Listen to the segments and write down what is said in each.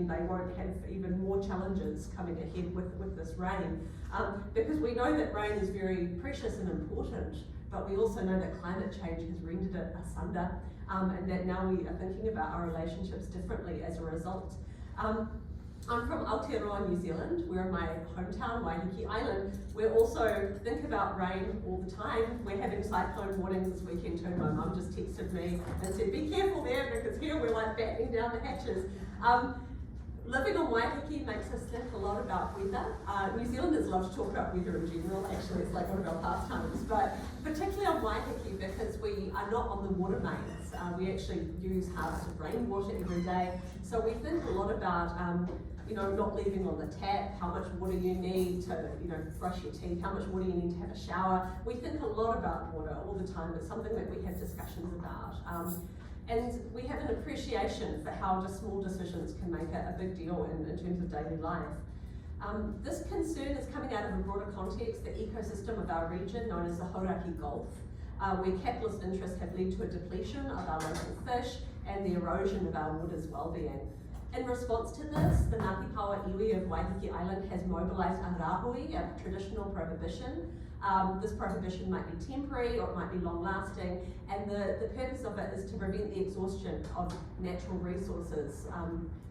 then they won't have even more challenges coming ahead with this rain. Because we know that rain is very precious and important, but we also know that climate change has rendered it asunder, and that now we are thinking about our relationships differently as a result. I'm from Aotearoa, New Zealand. We're in my hometown, Waiheke Island. We also think about rain all the time. We're having cyclone warnings this weekend too. My mum just texted me and said, be careful there, because here we're like battening down the hatches. Living on Waiheke makes us think a lot about weather. New Zealanders love to talk about weather in general, actually, it's like one of our pastimes, but particularly on Waiheke because we are not on the water mains. We actually use harvested rainwater every day, so we think a lot about not leaving on the tap, how much water you need to brush your teeth, how much water you need to have a shower. We think a lot about water all the time. It's something that we have discussions about. And we have an appreciation for how just small decisions can make a big deal in terms of daily life. This concern is coming out of a broader context, the ecosystem of our region known as the Hauraki Gulf, where capitalist interests have led to a depletion of our local fish and the erosion of our water's well-being. In response to this, the Ngāti Paoa iwi of Waiheke Island has mobilised a rāhui, a traditional prohibition. This prohibition might be temporary or it might be long-lasting, and the purpose of it is to prevent the exhaustion of natural resources.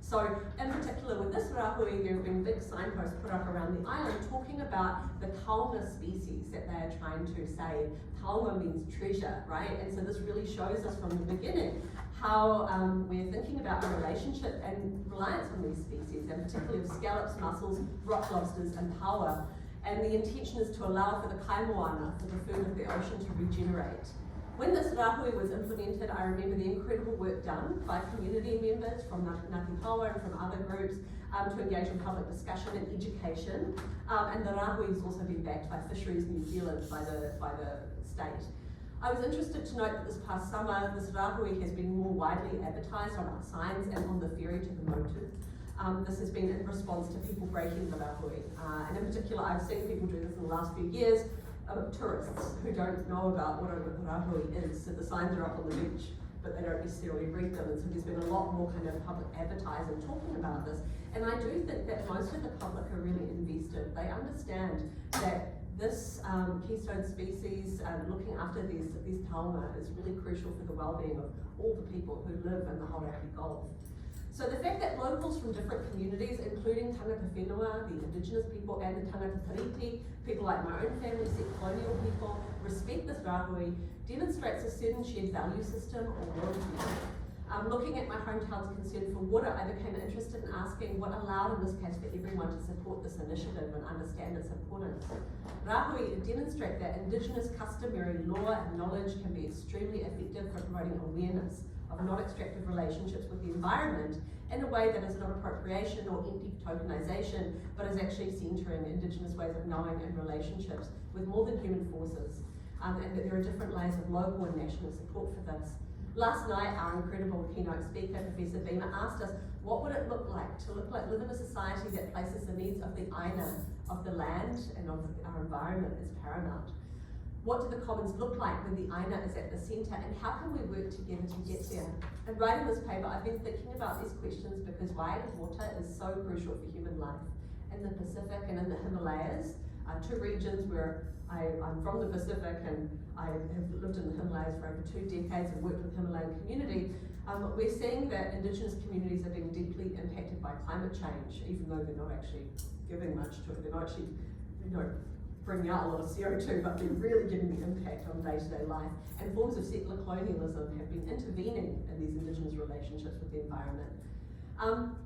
So, in particular with this rāhui, there have been big signposts put up around the island talking about the kaunga species that they are trying to save. Kaunga means treasure, right? And so this really shows us from the beginning how we're thinking about the relationship and reliance on these species, and particularly of scallops, mussels, rock lobsters, and paua. And the intention is to allow for the kaimoana, for the food of the ocean, to regenerate. When this rāhui was implemented, I remember the incredible work done by community members from Ngāti Paoa and from other groups to engage in public discussion and education. And the rāhui has also been backed by Fisheries New Zealand, by the state. I was interested to note that this past summer, this rāhui has been more widely advertised on our signs and on the ferry to the Motu. This has been in response to people breaking the rāhui. And in particular, I've seen people do this in the last few years, tourists who don't know about what a rāhui is. So the signs are up on the beach, but they don't necessarily read them. And so there's been a lot more kind of public advertising talking about this. And I do think that most of the public are really invested. They understand that this keystone species, looking after these taonga, is really crucial for the well-being of all the people who live in the Hauraki Gulf. So the fact that locals from different communities, including tangata whenua, the Indigenous people, and the tangata tiriti, people like my own family, Sikh colonial people, respect this rāhui, demonstrates a certain shared value system or worldview. Looking at my hometown's concern for water, I became interested in asking what allowed in this case for everyone to support this initiative and understand its importance. Rāhui demonstrate that Indigenous customary law and knowledge can be extremely effective for promoting awareness of non-extractive relationships with the environment in a way that is not appropriation or empty tokenization, but is actually centering Indigenous ways of knowing and relationships with more than human forces, and that there are different layers of local and national support for this. Last night, our incredible keynote speaker, Professor Beamer, asked us, what would it look like to live in a society that places the needs of the aina, of the land and of our environment as paramount? What do the commons look like when the aina is at the centre, and how can we work together to get there? And writing this paper, I've been thinking about these questions because Waiata water is so crucial for human life. In the Pacific and in the Himalayas, two regions where I'm from the Pacific and I have lived in the Himalayas for over 2 decades and worked with Himalayan community, we're seeing that Indigenous communities are being deeply impacted by climate change, even though they're not actually giving much to it. They're not actually, bringing out a lot of CO2, but they're really giving the impact on day-to-day life. And forms of settler colonialism have been intervening in these Indigenous relationships with the environment.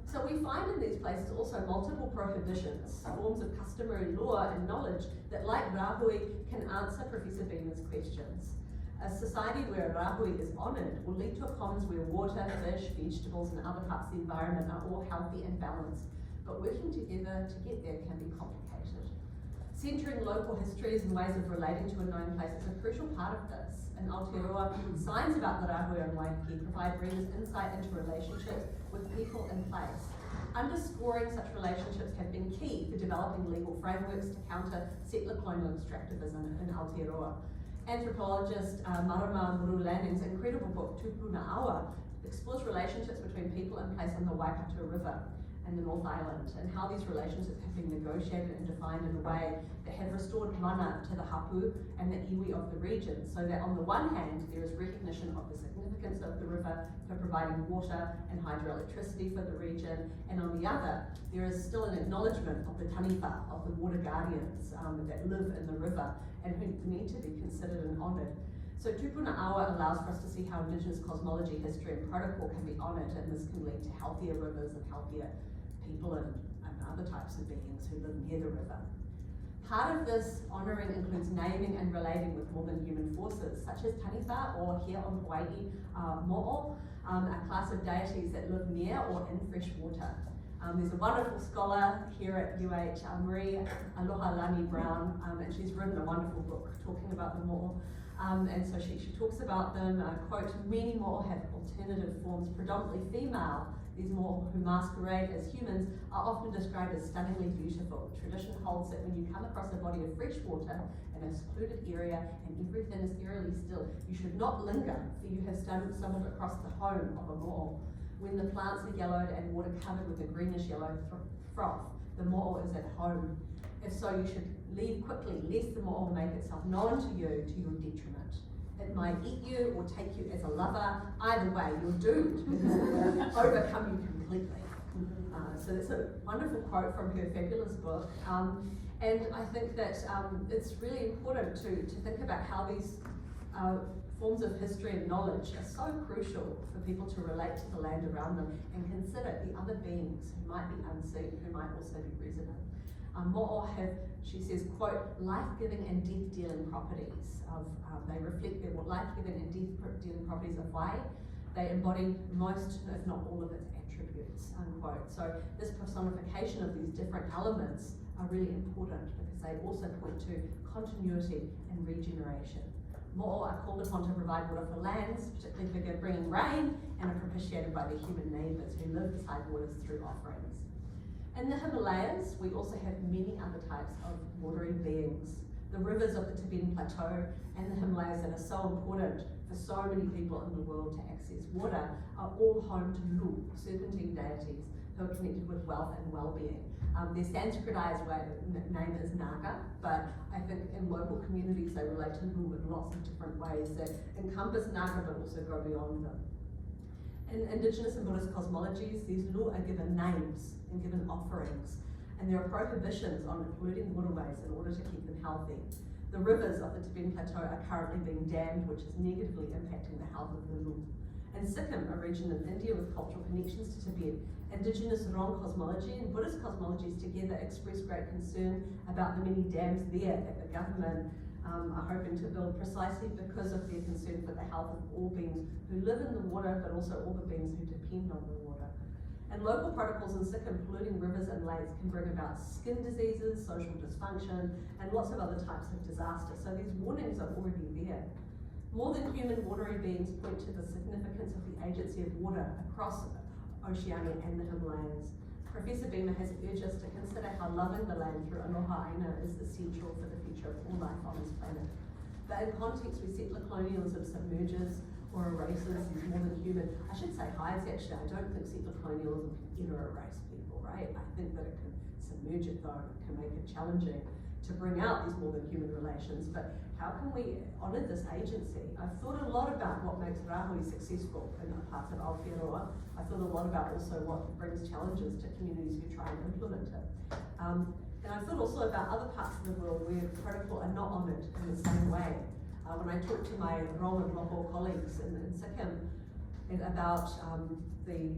So we find in these places also multiple prohibitions, forms of customary law and knowledge that, like rāhui, can answer Professor Beamer's questions. A society where rāhui is honoured will lead to a commons where water, fish, vegetables, and other parts of the environment are all healthy and balanced. But working together to get there can be complicated. Centering local histories and ways of relating to a known place is a crucial part of this. In Aotearoa, signs about the rāhui on Waiheke provide readers insight into relationships with people in place. Underscoring such relationships have been key for developing legal frameworks to counter settler colonial extractivism in Aotearoa. Anthropologist Marama Murulani's incredible book, Tupuna Awa, explores relationships between people in place on the Waikato River. and the North Island, and how these relationships have been negotiated and defined in a way that have restored mana to the hapu and the iwi of the region, so that on the one hand there is recognition of the significance of the river for providing water and hydroelectricity for the region, and on the other there is still an acknowledgement of the taniwha, of the water guardians that live in the river and who need to be considered and honoured. So Tupuna Awa allows for us to see how Indigenous cosmology, history and protocol can be honoured, and this can lead to healthier rivers and healthier people and other types of beings who live near the river. Part of this honouring includes naming and relating with more than human forces, such as taniwha, or here on Hawaii, mo'o, a class of deities that live near or in fresh water. There's a wonderful scholar here at UH, Marie Aloha Brown, and she's written a wonderful book talking about the mo'o. And so she talks about them, quote, many mo'o have alternative forms, predominantly female. These mo'o who masquerade as humans are often described as stunningly beautiful. Tradition holds that when you come across a body of fresh water in a secluded area and everything is eerily still, you should not linger, for you have stumbled across the home of a mo'o. When the plants are yellowed and water covered with a greenish yellow froth, the mo'o is at home. If so, you should leave quickly, lest the mo'o make itself known to you to your detriment. It might eat you or take you as a lover. Either way, you're doomed because it will overcome you completely. So that's a wonderful quote from her fabulous book. And I think that it's really important to think about how these forms of history and knowledge are so crucial for people to relate to the land around them and consider the other beings who might be unseen, who might also be resident. Mo'o have, she says, quote, life-giving and death-dealing properties of, they reflect their life-giving and death-dealing properties of Hawaiʻ. They embody most, if not all of its attributes, unquote. So this personification of these different elements are really important because they also point to continuity and regeneration. Mo'o are called upon to provide water for lands, particularly for bringing rain, and are propitiated by their human neighbours who live beside waters through offerings. In the Himalayas, we also have many other types of watery beings. The rivers of the Tibetan Plateau and the Himalayas that are so important for so many people in the world to access water are all home to Lu, serpentine deities who are connected with wealth and well-being. Their Sanskritized name is Naga, but I think in local communities they relate to Lu in lots of different ways that encompass Naga but also go beyond them. In Indigenous and Buddhist cosmologies, these Lu are given names and given offerings, and there are prohibitions on polluting waterways in order to keep them healthy. The rivers of the Tibetan Plateau are currently being dammed, which is negatively impacting the health of the Lu. In Sikkim, a region in India with cultural connections to Tibet, Indigenous Rong cosmology and Buddhist cosmologies together express great concern about the many dams there that the government are hoping to build precisely because of their concern for the health of all beings who live in the water, but also all the beings who depend on the water. And local protocols in Sikkim polluting rivers and lakes can bring about skin diseases, social dysfunction, and lots of other types of disaster. So these warnings are already there. More than human watery beings point to the significance of the agency of water across Oceania and the Himalayas. Professor Beamer has urged us to consider how loving the land through aloha aina is essential for the future of all life on this planet. But in context where settler colonialism submerges or erases these more than human, I should say hides actually, I don't think settler colonialism can ever erase people, right? I think that it can submerge it though, it can make it challenging to bring out these more than human relations, but how can we honour this agency? I've thought a lot about what makes Rahui successful in the parts of Aotearoa. I thought a lot about also what brings challenges to communities who try and implement it. And I've thought also about other parts of the world where protocol are not honoured in the same way. When I talk to my Rong and Loho colleagues in Sikkim about the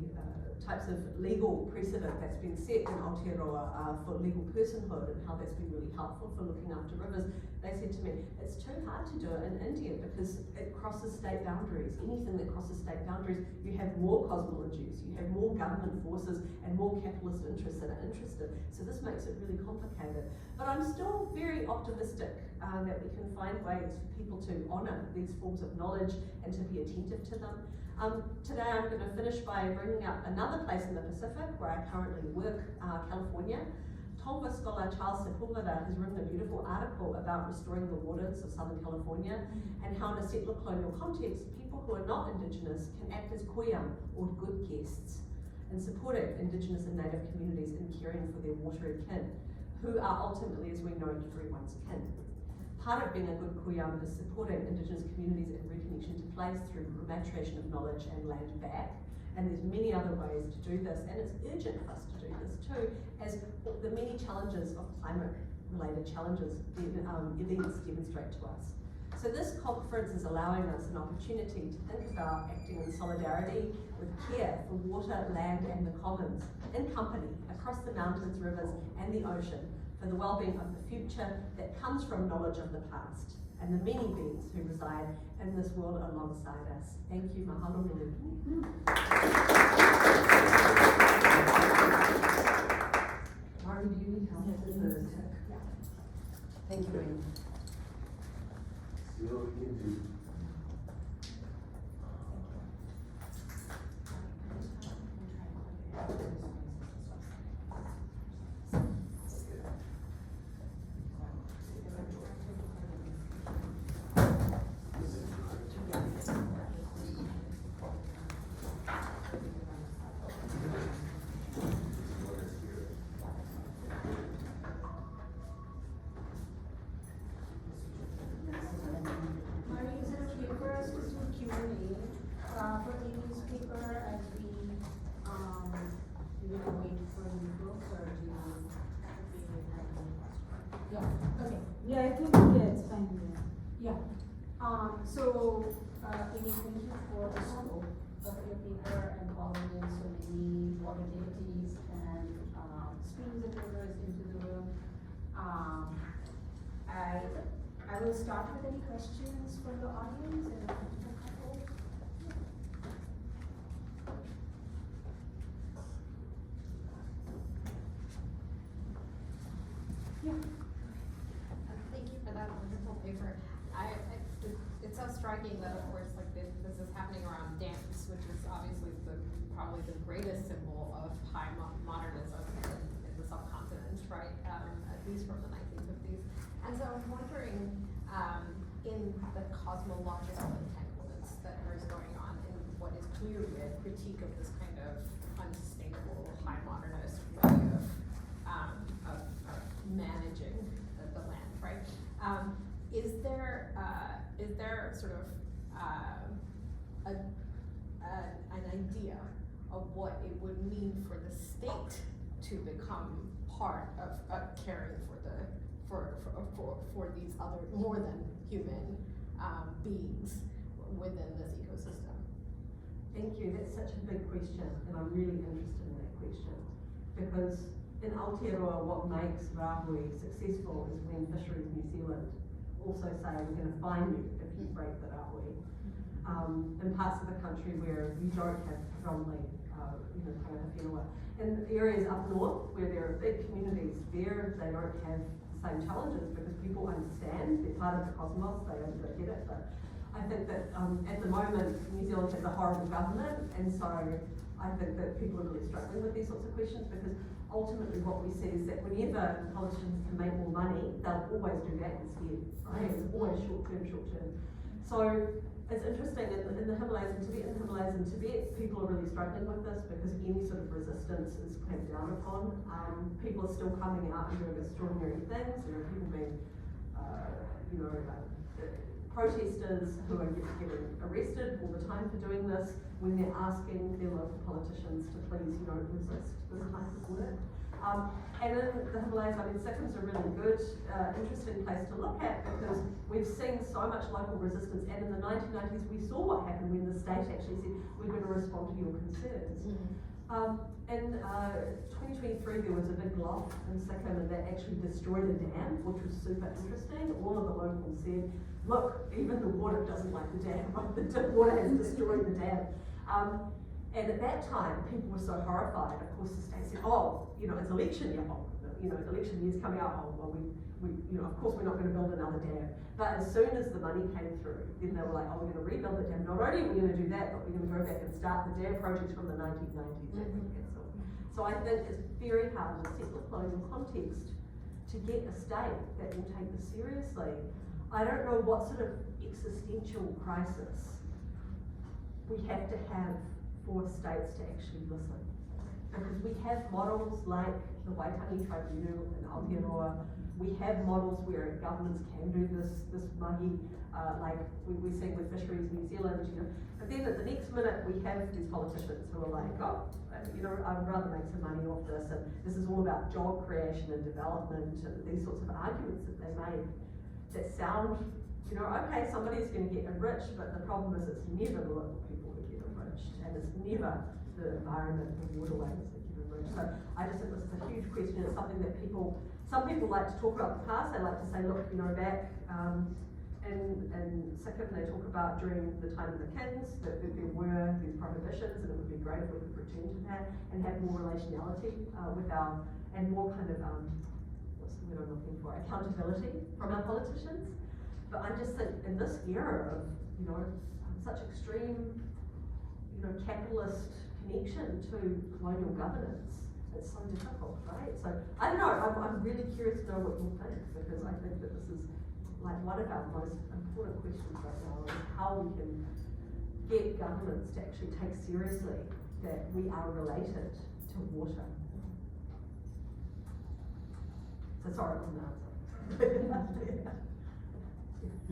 types of legal precedent that's been set in Aotearoa for legal personhood and how that's been really helpful for looking after rivers, they said to me, it's too hard to do it in India because it crosses state boundaries. Anything that crosses state boundaries, you have more cosmologies, you have more government forces and more capitalist interests that are interested. So this makes it really complicated. But I'm still very optimistic that we can find ways for people to honour these forms of knowledge and to be attentive to them. Today I'm going to finish by bringing up another place in the Pacific where I currently work, California. Tonga scholar Charles Sepulveda has written a beautiful article about restoring the waters of Southern California and how in a settler colonial context, people who are not Indigenous can act as koyam or good guests. and supporting Indigenous and Native communities in caring for their watery kin, who are ultimately, as we know, everyone's kin. Part of being a good kuyam is supporting Indigenous communities in reconnection to place through repatriation of knowledge and land back. And there's many other ways to do this, and it's urgent for us to do this too, as the many challenges of climate-related challenges events demonstrate to us. So this conference is allowing us an opportunity to think about acting in solidarity with care for water, land and the commons, in company, across the mountains, rivers and the ocean, for the well-being of the future that comes from knowledge of the past, and the many beings who reside in this world alongside us. Thank you, mahalo nui. Marty, do you need help with the tech? Yeah. Thank you, Amy. See what we can do. Yeah, I think it's fine. Yeah. So, Amy, thank you for the scope of your paper and calling in so many water deities and streams and rivers into the room. I will start with any questions from the audience and a couple. Yeah. Thank you for that wonderful paper. It's so striking that, of course, like this is happening around dams, which is obviously probably the greatest symbol of high modernism in the subcontinent, right? At least from the 1950s. And so I'm wondering, in the cosmological entanglements that are going on in what is clearly a critique of this kind of unsustainable high modernist way of managing the land, right? Is there sort of an idea of what it would mean for the state to become part of caring for these other more than human beings within this ecosystem? Thank you, that's such a big question, and I'm really interested in that question, because in Aotearoa, what makes Rahui successful is when Fisheries New Zealand also say we're going to fine you if you break the Rahui. In parts of the country where you don't have predominantly, tangata whenua. In areas up north where there are big communities, there they don't have the same challenges because people understand, they're part of the cosmos, they get it. But I think that at the moment, New Zealand has a horrible government, and so I think that people are really struggling with these sorts of questions, because ultimately what we see is that whenever politicians can make more money, they'll always do that instead, right? It's always short term. So it's interesting, in the Himalayas and Tibet, people are really struggling with this because any sort of resistance is clamped down upon. People are still coming out and doing extraordinary things. There are people being, protesters who are getting arrested all the time for doing this when they're asking their local politicians to please, resist this type of work. And in the Himalayas, Sikkim's a really good, interesting place to look at, because we've seen so much local resistance, and in the 1990s we saw what happened when the state actually said, we're going to respond to your concerns. In 2023 there was a big lock in Sikkim, and that actually destroyed a dam, which was super interesting. All of the locals said, look, even the water doesn't like the dam, the water has destroyed the dam. And at that time, people were so horrified. Of course, the state said, it's election year, election year's coming up. Of course we're not going to build another dam. But as soon as the money came through, then they were like, we're going to rebuild the dam. Not only are we going to do that, but we're going to go back and start the dam projects from the 1990s. So I think it's very hard in a settler colonial context to get a state that will take this seriously. I don't know what sort of existential crisis we have to have for states to actually listen. because we have models like the Waitangi Tribunal in Aotearoa. We have models where governments can do this mahi, like we see with Fisheries New Zealand, you know. But then at the next minute, we have these politicians who are like, oh, you know, I'd rather make some money off this, and this is all about job creation and development, and these sorts of arguments that they make that sound, you know, okay, somebody's going to get enriched, but the problem is it's never the local people who get enriched, and it's never the environment, the waterways that get enriched. So I just think this is a huge question. It's something that some people like to talk about the past. They like to say, look, you know, back in Sikkim, they talk about during the time of the kings that there were these prohibitions, and it would be great if we could return to that and have more relationality with and more kind of, what's the word I'm looking for, accountability from our politicians. But I just think in this era of, you know, such extreme, you know, capitalist connection to colonial governance, it's so difficult, right? So I don't know, I'm really curious to know what you think, because I think that this is like one of our most important questions right now, is how we can get governments to actually take seriously that we are related to water. So sorry, I'm not.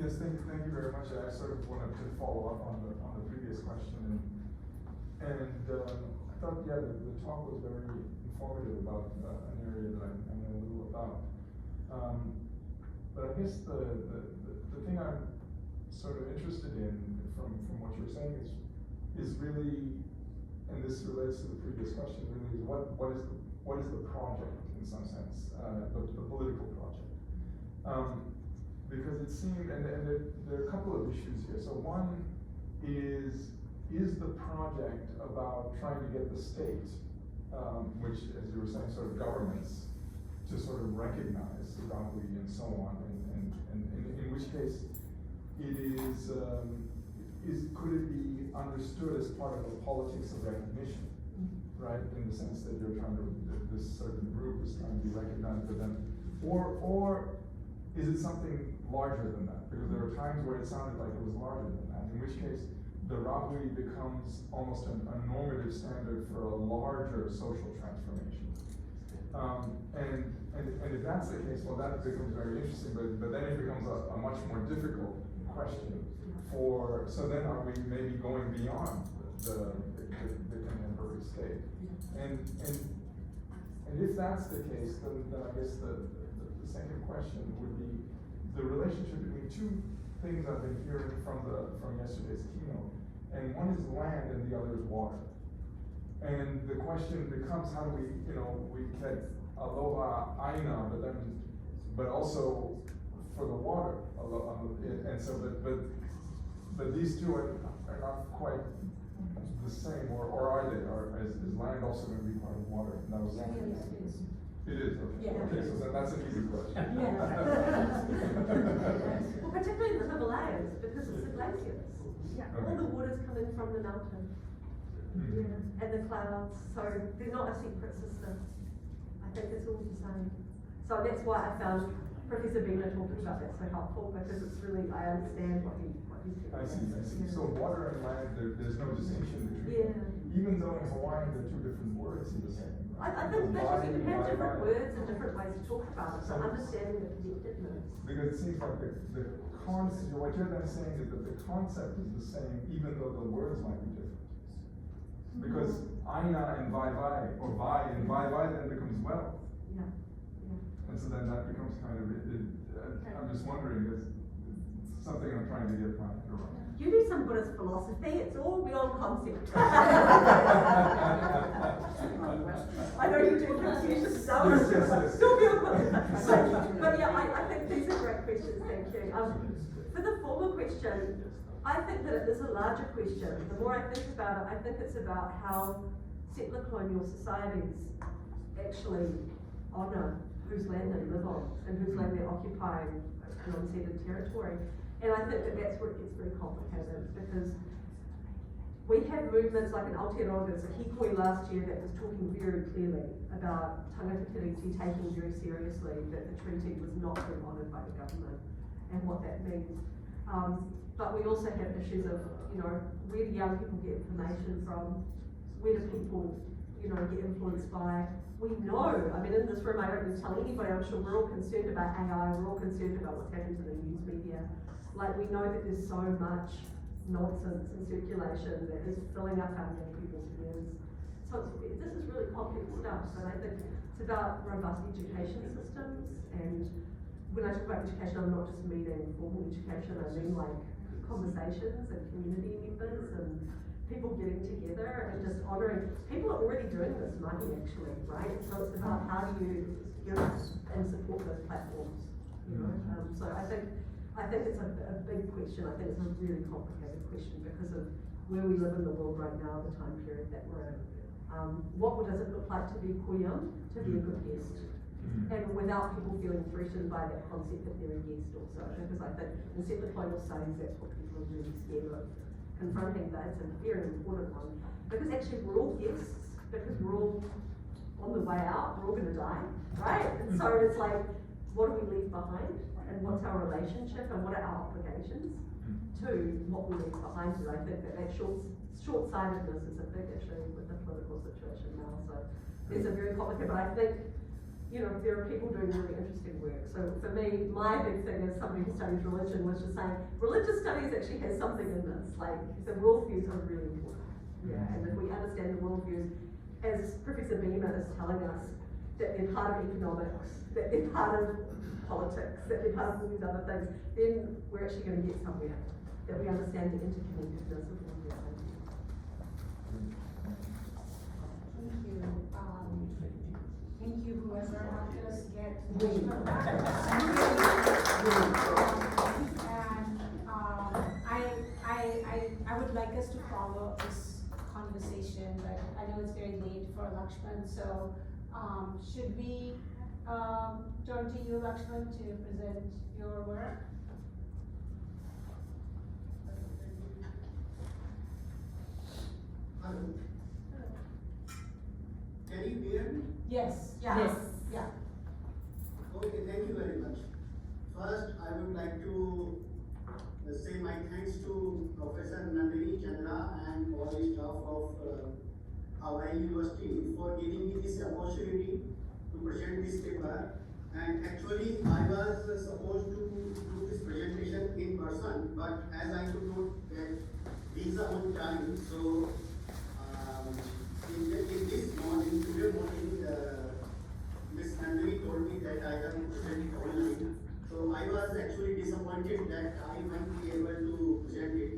Yes, thank you very much. I sort of wanted to follow up on the previous question, and I thought, yeah, the talk was very informative about an area that I know a little about. But I guess the thing I'm sort of interested in from what you're saying is really, and this relates to the previous question, really is what is the project in some sense, the political project. Because it seemed, and there are a couple of issues here. So one is the project about trying to get the state, which, as you were saying, sort of governments, to sort of recognize the Rahui and so on, and in which case it could it be understood as part of a politics of recognition, right? In the sense that you're trying to, this certain group is trying to be recognized, but then, or is it something larger than that? Because there were times where it sounded like it was larger than that, in which case the Rahui becomes almost a normative standard for a larger social transformation. And if that's the case, well, that becomes very interesting, but then it becomes a much more difficult question so then are we maybe going beyond the contemporary state? And if that's the case, then I guess the second question would be the relationship between two things I've been hearing from yesterday's keynote, and one is land and the other is water. And the question becomes, how do we get aloha aina, but also for the water, and so but these two are not quite the same, or are they? Or is land also going to be part of water? And that was it is, okay. Yeah. Okay, so then that's an easy question. Well, particularly in the Himalayas, because it's the glaciers. Yeah. All the water's coming from the mountain. Mm-hmm. And the clouds, so they're not a separate system. I think it's all the same. So that's why I found Professor Bina talking about that so helpful, because it's really, I understand what he's saying. I see. Yeah. So water and land, there's no distinction between them. Even though in Hawaiian there are two different words in the same. I think that you can have different words and different ways to talk about it, so understanding the connectedness. Because it seems like the concept, what you're then saying is that the concept is the same, even though the words might be different. Because aina and vai or vai and vai then becomes wealth. Yeah. And so then that becomes kind of, I'm just wondering, it's something I'm trying to get my head around. You do some Buddhist philosophy, it's all beyond concept. I know you do Confucius stuff, Yes. still beyond concept. But yeah, I think these are great questions, thank you. For the former question, I think that it is a larger question. The more I think about it, I think it's about how settler colonial societies actually honour whose land they live on and whose land they're occupying in unceded territory. And I think that that's where it gets very complicated, because we have movements like in Aotearoa, there's a hikoi last year that was talking very clearly about tangata tiriti taking very seriously that the treaty was not being honoured by the government and what that means. But we also have issues of, where do young people get information from? Where do people get influenced by. We know, I mean, in this room, I don't need to tell anybody, I'm sure we're all concerned about AI, we're all concerned about what's happening to the news media. Like, we know that there's so much nonsense in circulation that is filling up our young people's ears. So this is really complex stuff, and I think it's about robust education systems. And when I talk about education, I'm not just meaning formal education, I mean like conversations and community members and people getting together and just honouring. People are already doing this money actually, right? So it's about how do you give and support those platforms, So I think it's a big question. I think it's a really complicated question because of where we live in the world right now, the time period that we're in. What does it look like to be koyam, to be a good guest? And without people feeling threatened by that concept that they're a guest also, because I think in settler colonial studies, that's what people are really scared of confronting. That it's a very important one, because actually we're all guests, because we're all on the way out, we're all going to die, right? And so it's like, what do we leave behind, and what's our relationship, and what are our obligations to what we leave behind? And I think that short-sightedness is a big issue with the political situation now. So it's a very complicated, but I think there are people doing really interesting work. So for me, my big thing as somebody who studies religion was just saying, religious studies actually has something in this. Like, the worldviews are really important. Yeah, and if we understand the worldviews, as Professor Beamer is telling us, that they're part of economics, that they're part of politics, that they're part of all these other things, then we're actually going to get somewhere. That we understand the interconnectedness of all these things. Thank you. Thank you, whoever helped us get and I would like us to follow this conversation, but I know it's very late for Laxman, so should we turn to you, Laxman, to present your work? Hello. Can you hear me? Yes. Yeah. Yes. Yeah. Okay, thank you very much. First, I would like to say my thanks to Professor Nandini Chandra and all the staff of Hawaii University for giving me this opportunity to present this paper. And actually, I was supposed to do this presentation in person, but as I could not get visa on time, so in this morning, today morning, Ms. Nandini told me that I have to present it online. So I was actually disappointed that I won't be able to present it.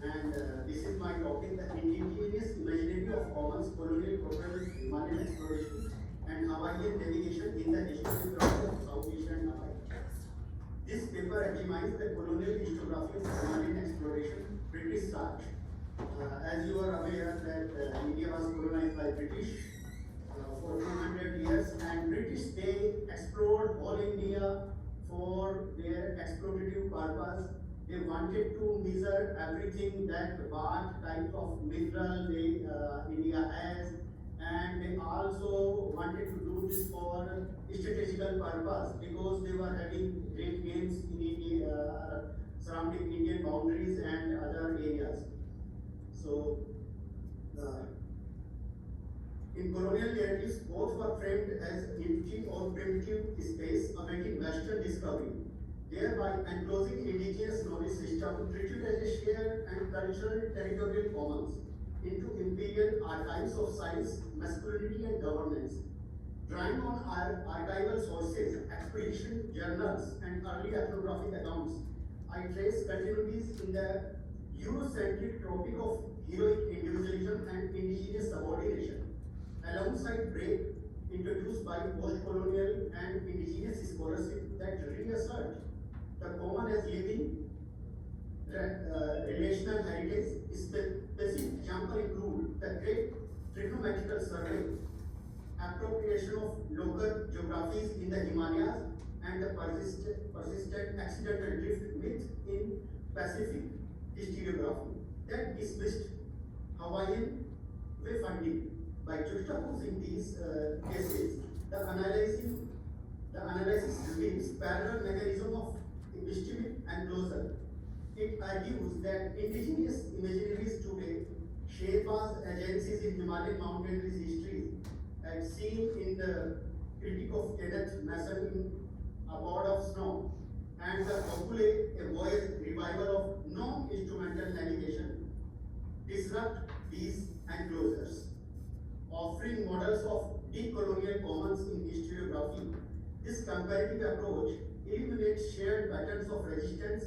And this is my topic, the Indigenous Imaginary of Commons, Colonial Properties, Marine Exploration, and Hawaiian Navigation in the Historiography of South Asian Hawaii. This paper examines the colonial historiography of marine exploration, British search. As you are aware that India was colonized by British for 200 years, and British, they explored all India for their exploitative purpose. They wanted to measure everything that what type of mineral India has, and they also wanted to do this for strategical purpose because they were having great gains in India, surrounding Indian boundaries and other areas. So, in colonial narratives, both were framed as empty or primitive space awaiting Western discovery, thereby enclosing indigenous knowledge system treated as a shared and cultural territorial commons into imperial archives of science, masculinity, and governance. Drawing on archival sources, expedition journals, and early ethnographic accounts, I trace continuities in the Eurocentric tropic of heroic individualism and indigenous subordination, alongside break introduced by post-colonial and indigenous scholarship that reassert the common as living relational heritage. Specific examples include the Great Trigonometrical Survey, appropriation of local geographies in the Himalayas, and the persistent accidental drift myth in Pacific historiography that dismissed Hawaiian wayfinding. By juxtaposing these cases, the analysis reveals parallel mechanism of epistemic enclosure. It argues that indigenous imaginaries today Sherpas agencies in Himalayan mountaineering history, as seen in the critique of Kenneth Mason in A God of Snow, and the Okule, a voyage revival of non-instrumental navigation, disrupt these enclosures, offering models of decolonial commons in historiography. This comparative approach eliminates shared patterns of resistance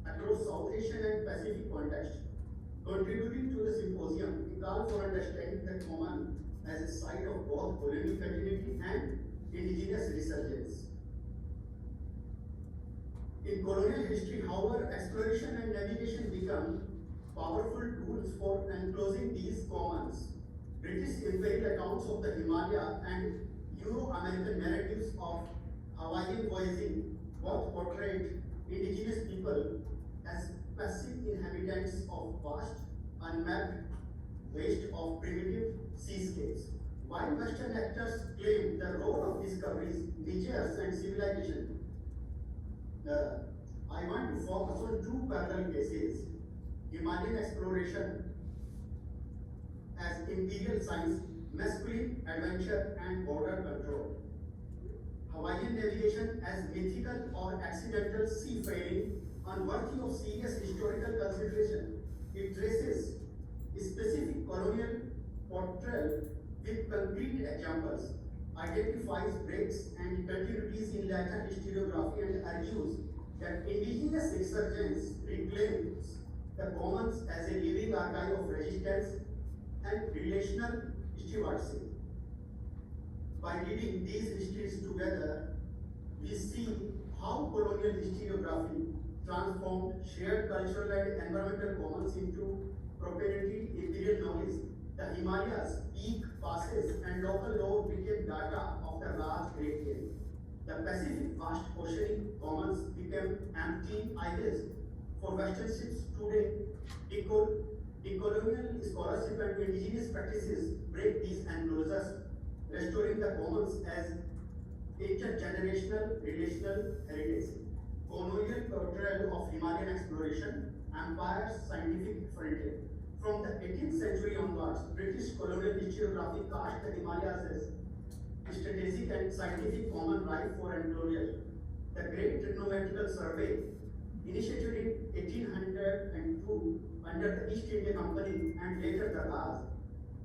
across South Asian and Pacific contexts, contributing to the symposium. We call for understanding the common as a site of both colonial continuity and indigenous resurgence. In colonial history, however, exploration and navigation become powerful tools for enclosing these commons. British imperial accounts of the Himalaya and Euro-American narratives of Hawaiian voyaging both portrayed indigenous people as passive inhabitants of vast, unmapped waste of primitive seascapes. While Western actors claim the role of discoveries, niches, and civilization, I want to focus on two parallel cases: Himalayan exploration as imperial science, masculine adventure, and border control. Hawaiian navigation as mythical or accidental seafaring unworthy of serious historical consideration. It traces specific colonial portrayal with concrete examples, identifies breaks and continuities in later historiography, and argues that indigenous resurgence reclaims the commons as a living archive of resistance and relational stewardship. By reading these histories together, we see how colonial historiography transformed shared cultural and environmental commons into proprietary imperial knowledge. The Himalayas, peak passes, and local law became data of the large Great Area. The Pacific vast oceanic commons became empty islands for Western ships today. Decolonial scholarship and indigenous practices break these enclosures, restoring the commons as intergenerational relational heritage. Colonial portrayal of Himalayan exploration, empire's scientific frontier. From the 18th century onwards, British colonial historiography cast the Himalayas as strategic and scientific common rife for enclosure. The Great Trigonometrical Survey, initiated in 1802 under the East India Company and later the Raj,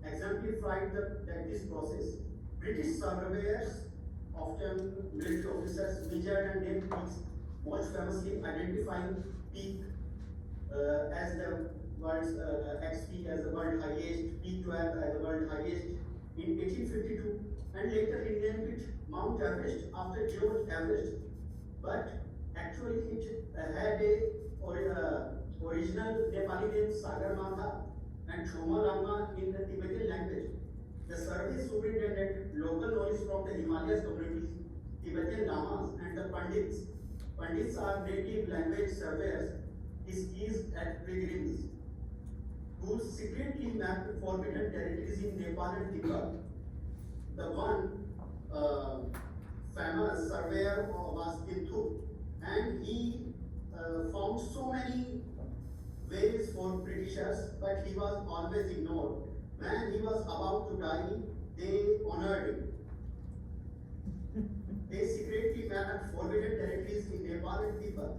exemplified this process. British surveyors, often military officers, measured and named peaks, most famously identifying peak as the world's X peak as the world highest, peak 12 as the world highest in 1852, and later he named it Mount Everest after George Everest. But actually it had a original Nepali name Sagarmatha and Chomalanga in the Tibetan language. The survey superintendent local knowledge from the Himalayas communities, Tibetan lamas, and the Pandits. Pandits are native language surveyors, skis at pilgrims, who secretly mapped forbidden territories in Nepal and Tibet. The one famous surveyor was Gupta, and he found so many ways for Britishers, but he was always ignored. When he was about to die, they honored him. They secretly mapped forbidden territories in Nepal and Tibet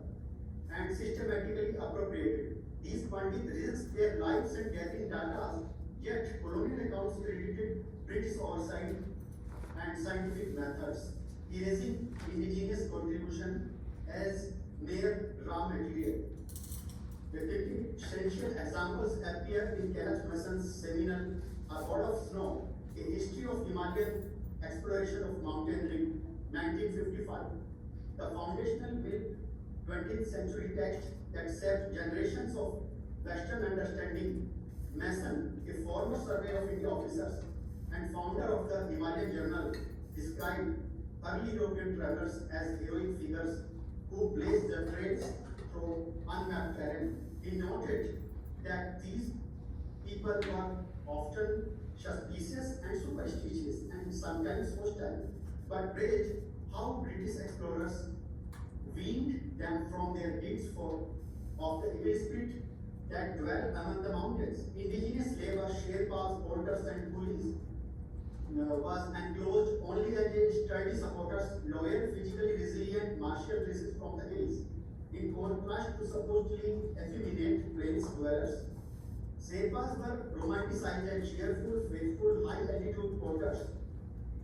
and systematically appropriated. These Pandits risked their lives and gathering data, yet colonial accounts credited British oversight and scientific methods, erasing indigenous contribution as mere raw material. The essential examples appear in Kenneth Mason's seminal A God of Snow, a history of Himalayan exploration of mountaineering, 1955. The foundational mid-20th century text that shaped generations of Western understanding. Mason, a former Survey of India officer and founder of the Himalayan Journal, described early European travelers as heroic figures who blazed their trails through unmapped terrain. He noted that these people were often suspicious and superstitious and sometimes hostile, but praised how British explorers weaned them from their deeds of the evil spirit that dwell among the mountains. Indigenous labor, Sherpas, porters, and coolies was enclosed only as a sturdy supporters, loyal, physically resilient martial races from the hills. In contrast to supposedly effeminate plains dwellers, Sherpas were romanticized as cheerful, faithful, high-altitude porters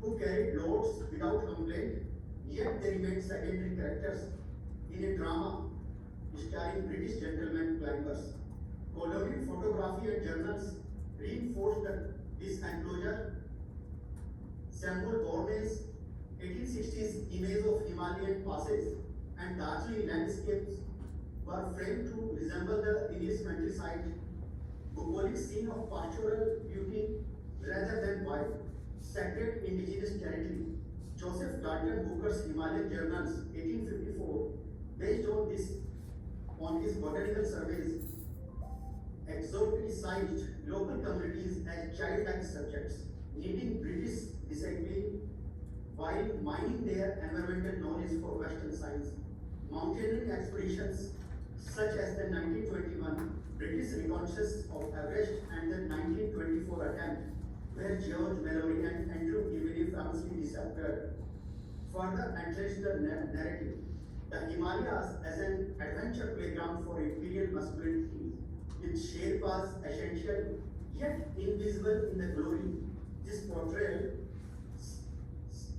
who carried loads without complaint, yet they remained secondary characters in a drama starring British gentlemen climbers. Colonial photography and journals reinforced this enclosure. Samuel Bourne's 1860s image of Himalayan passes and Darjeeling landscapes were framed to resemble the English countryside, bucolic scene of pastoral beauty rather than wild, sacred indigenous territory. Joseph Dalton Hooker's Himalayan Journals, 1854, based on his botanical surveys, exoticized local communities as childlike subjects, needing British discipline while mining their environmental knowledge for Western science. Mountaineering expeditions such as the 1921 British Reconnaissance of Everest and the 1924 attempt where George Mallory and Andrew Gibboney famously disappeared further entrenched the narrative. The Himalayas as an adventure playground for imperial masculinity, with Sherpas essential yet invisible in the glory. This portrayal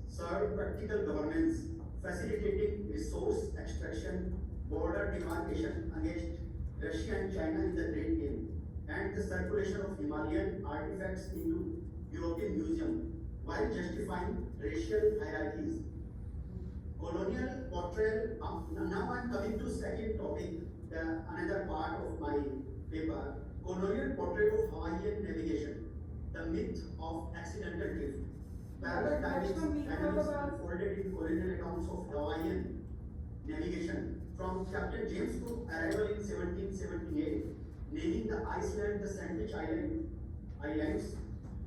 served practical governance, facilitating resource extraction, border demarcation against Russia and China in the Great Game, and the circulation of Himalayan artifacts into European museum, while justifying racial hierarchies. Colonial portrayal, now I am coming to second topic, another part of my paper, colonial portrayal of Hawaiian navigation, the myth of accidental drift. Parallel dynamics unfolded in colonial accounts of Hawaiian navigation, from Captain James Cook's arrival in 1778, naming the Iceland the Sandwich Islands.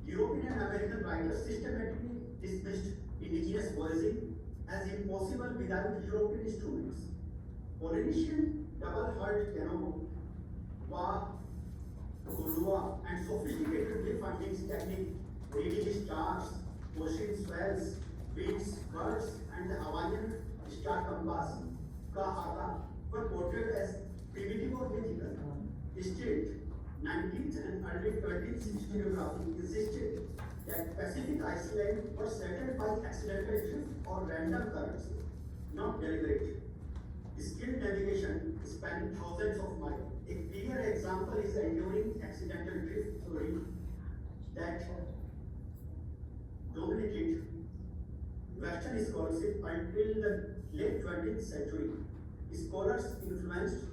European and American writers systematically dismissed indigenous voyaging as impossible without European instruments. Polynesian double-hulled canoe, Kulua, and sophisticated reef hunting technique, reading stars, ocean swells, winds, birds, and the Hawaiian star compass, Kahaka, were portrayed as primitive or mythical. Still, 19th and early 20th historiography insisted that Pacific Iceland was settled by accidental drift or random currents, not deliberate. Skilled navigation spanning thousands of miles. A clear example is the enduring accidental drift theory that dominated Western scholarship until the late 20th century. Scholars influenced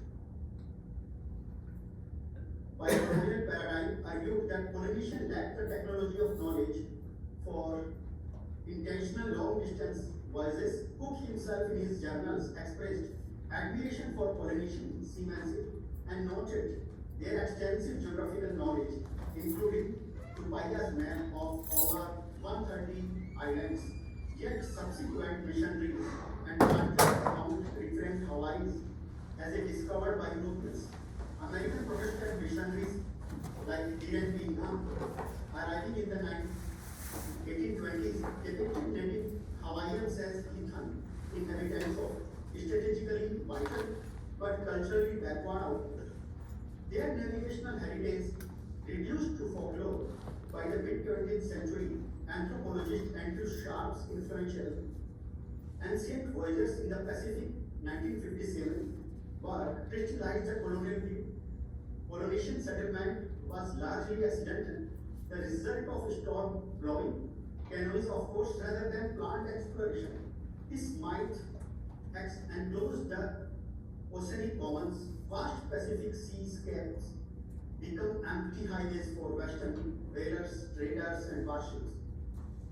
by the colonial paradigm argued that Polynesians lacked the technology of knowledge for intentional long-distance voyages. Cook himself in his journals expressed admiration for Polynesian seamanship and noted their extensive geographical knowledge, including Tupaya's map of over 130 islands. Yet subsequent missionaries and hunters found reframed Hawaii as a discovered by Europeans. American Protestant missionaries like D.N. Bingham, arriving in the 1820s, depicted native Hawaiians as heathen inhabitants of strategically vital but culturally backward outposts. Their navigational heritage, reduced to folklore by the mid-20th century, anthropologist Andrew Sharp's influential Ancient Voyages in the Pacific, 1957, work crystallized the colonial view. Polynesian settlement was largely accidental, the result of storm blowing, canoes of course, rather than planned exploration. This might enclose the oceanic commons, vast Pacific seascapes become empty highways for Western whalers, traders, and warships,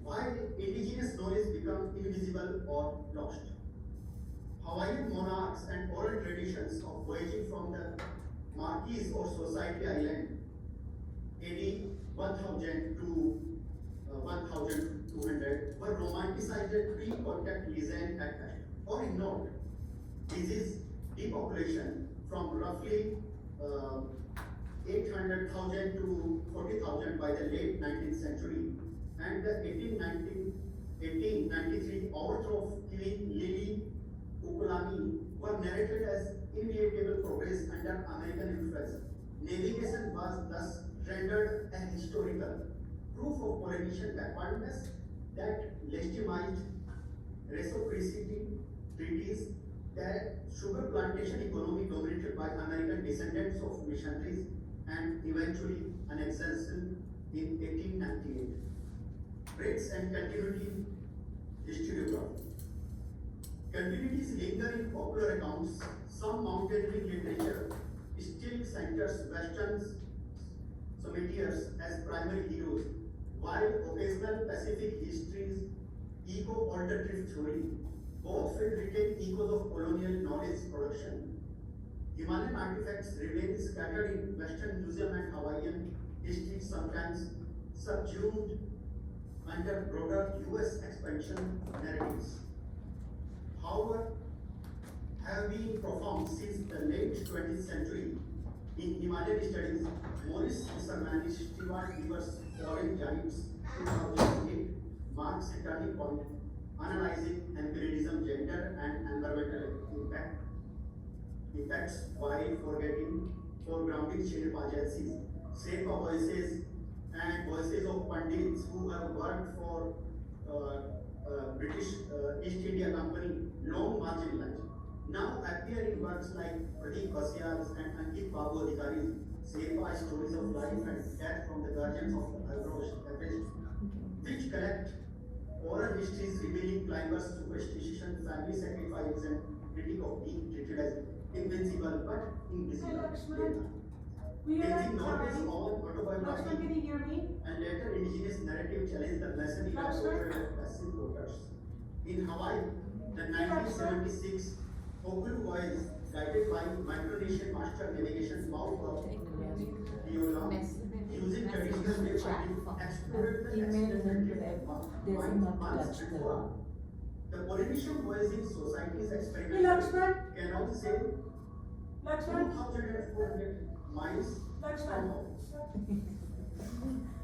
while indigenous knowledge become invisible or lost. Hawaiian monarchs and oral traditions of voyaging from the Marquis or Society Island, AD 1000 to 1200, were romanticized pre-contact legend at best, or ignored. This is depopulation from roughly 800,000 to 40,000 by the late 19th century, and the 1893 overthrow of Queen Kamakakūokalani were narrated as inevitable progress under American influence. Navigation was thus rendered a historical proof of Polynesian backwardness that legitimized reciprocity treaties, that sugar plantation economy dominated by American descendants of missionaries, and eventually annexation in 1898. Breaks and continuity historiography. Continuities linger in popular accounts. Some mountaineering literature still centers Western sommeliers as primary heroes, while occasional Pacific histories echo older drift theory. Both fields retain echoes of colonial knowledge production. Himalayan artifacts remain scattered in Western museum and Hawaiian history, sometimes subsumed under broader US expansion narratives. However, have been performed since the late 20th century in Himalayan studies. Monisha Stewart Weaver's Foreign Giants 2008 marks a turning point, analyzing imperialism, gender, and environmental impacts while foregrounding shared agencies. Same voices and voices of Pandits who have worked for British East India Company, long marginalized, now appear in works like Pradeep Basiar's and Ankit Babu Adhikari's Sepa Stories of Life and Death from the Guardians of the Everest, which collect oral histories revealing climbers' superstition, family sacrifices, and critique of being treated as invincible but invisible. We are Taking knowledge time. on autobiography Laxman, can you hear me? and later indigenous narrative challenge the masonry of passive voters. In Hawaii, the 1976 Hokulū voyage, guided by Micronesian master navigation mouth of Viola, using traditional wayfinding, explored the accidental months before. The Polynesian voyaging society's Hey, experiment Laxman. cannot sail Laxman. 2,400 miles Laxman. from home.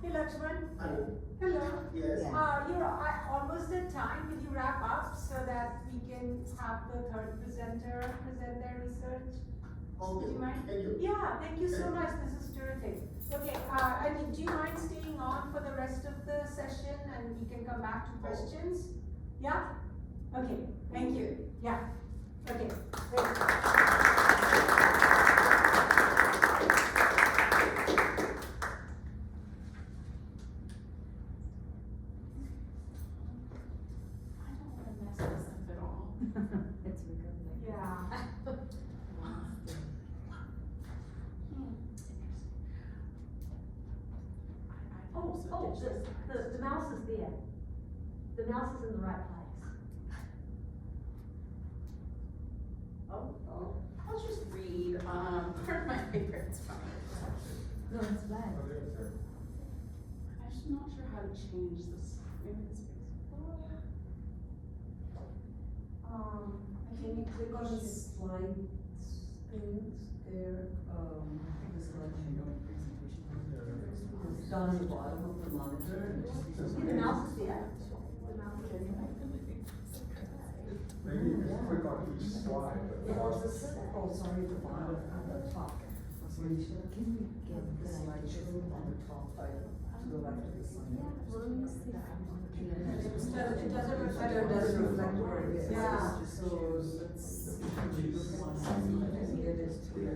Hey, Laxman. Hello. Hello. Yes. You're almost at time. Will you wrap up so that we can have the third presenter present their research? Okay. Do you mind? Thank you. Yeah, thank you so much. This is terrific. Okay, do you mind staying on for the rest of the session and we can come back to questions? Yeah? Okay, thank you. Yeah. Okay, great. It's recording. Yeah. The mouse is there. The mouse is in the right place. I'll just read, part of my paper, it's fine. No, it's bad. Oh, there, there. I'm just not sure how to change this. Maybe this makes. Can you click on this? Slide things there, the selection of presentation. It's down at the bottom of the monitor. See, the mouse is there. Maybe you can click on each slide. at the bottom. Oh, sorry, the bottom, on the top. Monisha, can we get the slideshow on the top, to go back to the slide? It doesn't reflect. It doesn't reflect where it is. Yeah. So let's. Get it clear.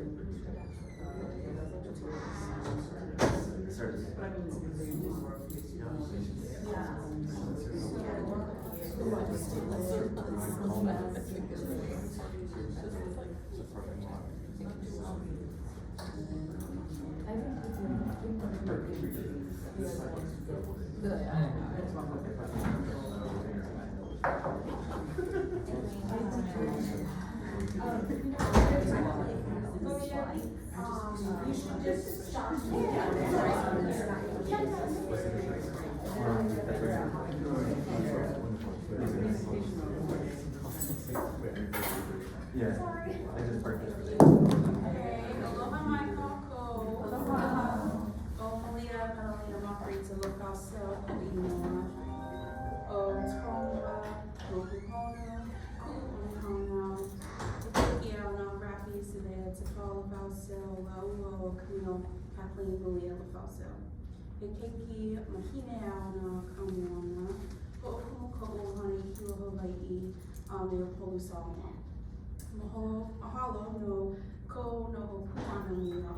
You should just start. Sorry. I just parked it. Okay, aloha mai kākou. Kamakakūokalani Lefaoseu, Kathleen Malia Lefaoseu. Keiki Mahine Kamoana, Kamakakūokalani Hawaiʻ, Maliyekkal Samoa. Mahalo no ko no puana.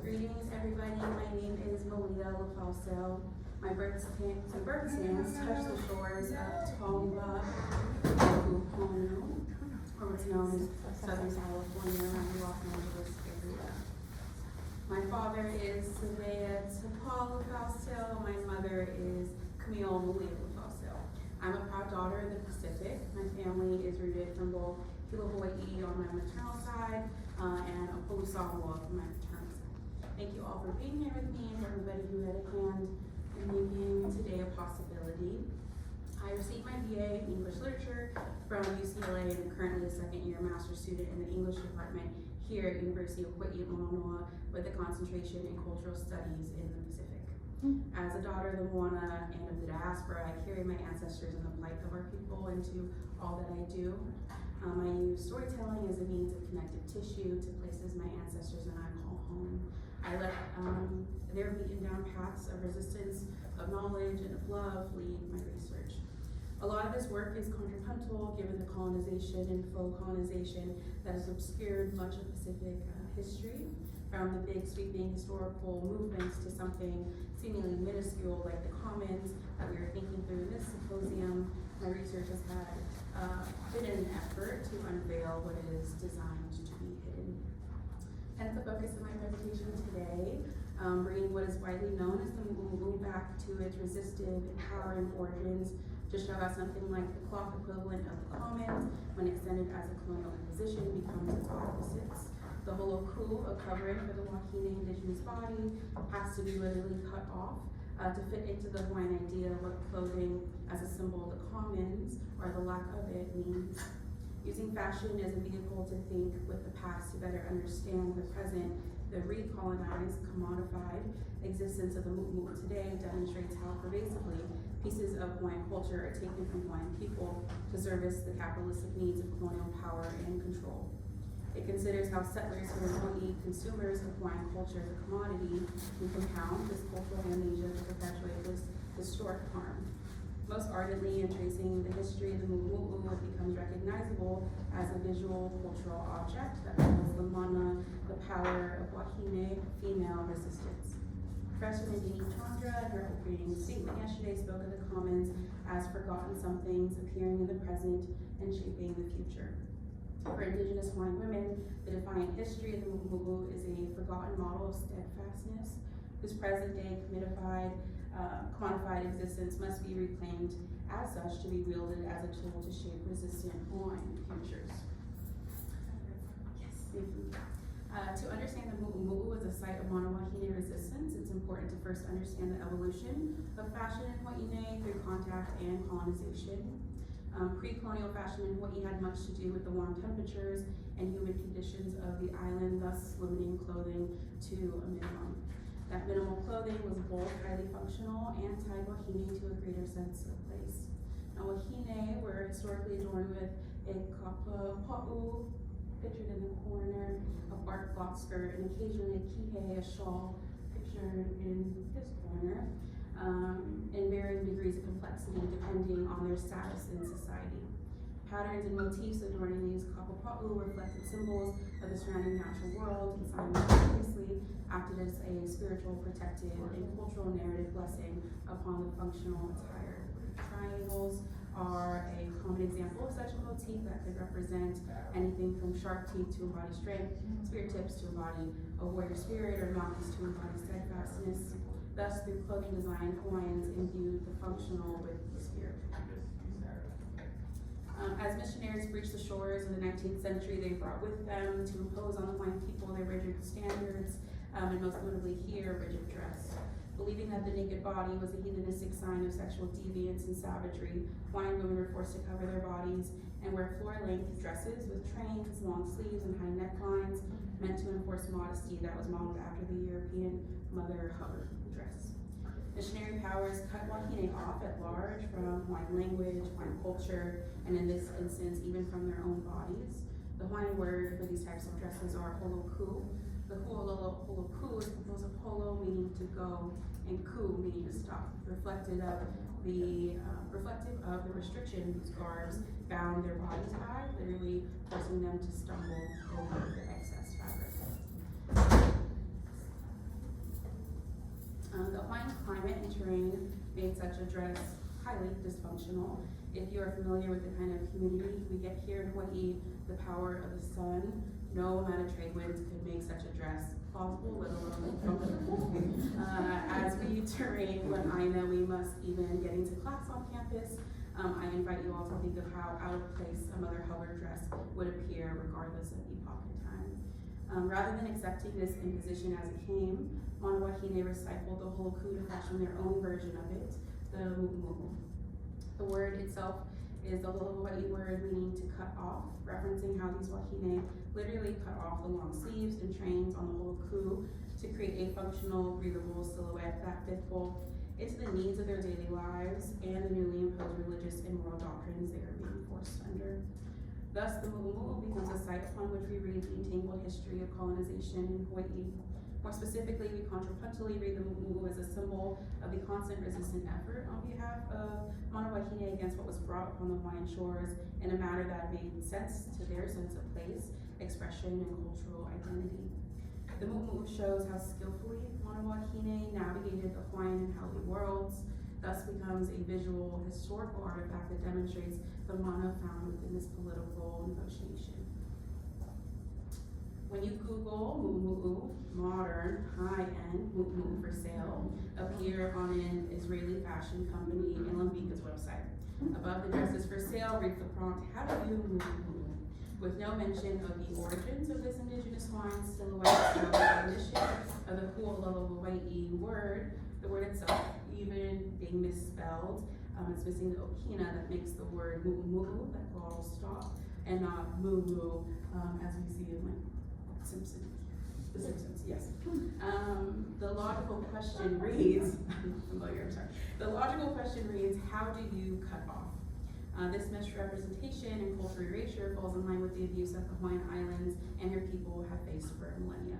Greetings everybody, my name is Malia Lefaoseu. My birth stance touch the shores of Tonga, or what's known as Southern California around the Los Angeles area. My father is Savea Tapal Lefaoseu. My mother is Camille Malia Lefaoseu. I'm a proud daughter of the Pacific. My family is rooted from both Hawaiʻ on my maternal side and Opolu Samoa on my paternal side. Thank you all for being here with me and for everybody who had a hand in making today a possibility. I received my BA in English Literature from UCLA and am currently a second-year master's student in the English department here at University of Hawaiʻ, Mānoa, with a concentration in cultural studies in the Pacific. As a daughter of the Moana and of the diaspora, I carry my ancestors and the plight of our people into all that I do. I use storytelling as a means of connective tissue to places my ancestors and I call home. I let their beaten down paths of resistance, of knowledge, and of love lead my research. A lot of this work is contrapuntal given the colonization and faux colonization that has obscured much of Pacific history, from the big sweeping historical movements to something seemingly minuscule like the commons that we are thinking through in this symposium. My research has had been an effort to unveil what is designed to be hidden. Hence the focus of my presentation today, bringing what is widely known as the Mu'umu'u back to its resistive, empowering origins to show how something like the cloth equivalent of the commons, when extended as a colonial imposition, becomes its opposites. The holoku, a covering for the Wahine indigenous body, has to be literally cut off to fit into the Hawaiian idea of what clothing as a symbol of the commons, or the lack of it, means. Using fashion as a vehicle to think with the past to better understand the present, the recolonized, commodified existence of the Mu'umu'u today demonstrates how pervasively pieces of Hawaiian culture are taken from Hawaiian people to service the capitalistic needs of colonial power and control. It considers how settlers who are Hawaii consumers of Hawaiian culture as a commodity can compound this cultural amnesia to perpetuate this historic harm. Most ardently in tracing the history of the Mu'umu'u, it becomes recognizable as a visual cultural object that reveals the mana, the power of Wahine female resistance. Professor Nayana, in her opening statement yesterday, spoke of the commons as forgotten somethings appearing in the present and shaping the future. For Indigenous Hawaiian women, the defiant history of the Mu'umu'u is a forgotten model of steadfastness, whose present-day commodified existence must be reclaimed as such to be wielded as a tool to shape resistant Hawaiian futures. Yes, thank you. To understand the Mu'umu'u as a site of Mono-Wahine resistance, it's important to first understand the evolution of fashion in Hawaii through contact and colonization. Pre-colonial fashion in Hawaii had much to do with the warm temperatures and humid conditions of the island, thus limiting clothing to a minimum. That minimal clothing was both highly functional and tied Wahine to a greater sense of place. Now Wahine were historically adorned with a kapa pa'u, pictured in the corner, a bark cloth skirt, and occasionally a kihe, a shawl, pictured in this corner, in varying degrees of complexity depending on their status in society. Patterns and motifs adorning these kapa pa'u reflected symbols of the surrounding natural world and simultaneously acted as a spiritual, protective, and cultural narrative blessing upon the functional attire. Triangles are a common example of such a motif that could represent anything from sharp teeth to embody strength, spear tips to embody a warrior spirit, or mouthpiece to embody steadfastness. Thus, through clothing design, Hawaiians imbued the functional with the spiritual. As missionaries reached the shores in the 19th century, they brought with them to impose on the Hawaiian people their rigid standards, and most notably here, rigid dress. Believing that the naked body was a hedonistic sign of sexual deviance and savagery, Hawaiian women were forced to cover their bodies and wear floor-length dresses with trains, long sleeves, and high necklines, meant to enforce modesty that was modeled after the European mother hubbard dress. Missionary powers cut Wahine off at large from Hawaiian language, Hawaiian culture, and in this instance, even from their own bodies. The Hawaiian word for these types of dresses are holoku. The holoku is composed of holo, meaning to go, and ku, meaning to stop, reflective of the restriction these garbs bound their bodies by, literally forcing them to stumble over the excess fabric. The Hawaiian climate and terrain made such a dress highly dysfunctional. If you are familiar with the kind of humidity we get here in Hawaii, the power of the sun, no amount of trade winds could make such a dress plausible, let alone comfortable. As we terrain Lahaina, we must even get into class on campus. I invite you all to think of how out of place a Mother Hubbard dress would appear regardless of epoch and time. Rather than accepting this imposition as it came, Mānoa Hine recycled the holoku to fashion their own version of it, the mu'umu'u. The word itself is the Hawaii word meaning to cut off, referencing how these wahine literally cut off the long sleeves and trains on the holoku to create a functional, breathable silhouette that fit both into the needs of their daily lives and the newly imposed religious and moral doctrines they are being forced under. Thus, the mu'umu'u becomes a site upon which we read the entangled history of colonization in Hawaii. More specifically, we contrapuntally read the mu'umu'u as a symbol of the constant resistant effort on behalf of Mānoa Hine against what was brought upon the Hawaiian shores in a manner that made sense to their sense of place, expression, and cultural identity. The mu'umu'u shows how skillfully Mānoa Hine navigated the Hawaiian and Haole worlds, thus becomes a visual, historical artifact that demonstrates the mana found within this political negotiation. When you Google mu'umu'u, modern, high-end mu'umu'u for sale, appear on an Israeli fashion company in Lambika's website. Above the dresses for sale reads the prompt, how do you mu'umu'u? With no mention of the origins of this indigenous Hawaiian silhouette, no recognition of the Hawaii word, the word itself even being misspelled. It's missing the okina that makes the word mu'umu'u, that glottal stop, and not mu'umu'u, as we see in The Simpsons, yes. The logical question reads, The logical question reads, how do you cut off? This misrepresentation and cultural erasure falls in line with the abuse that the Hawaiian Islands and their people have faced for millennia.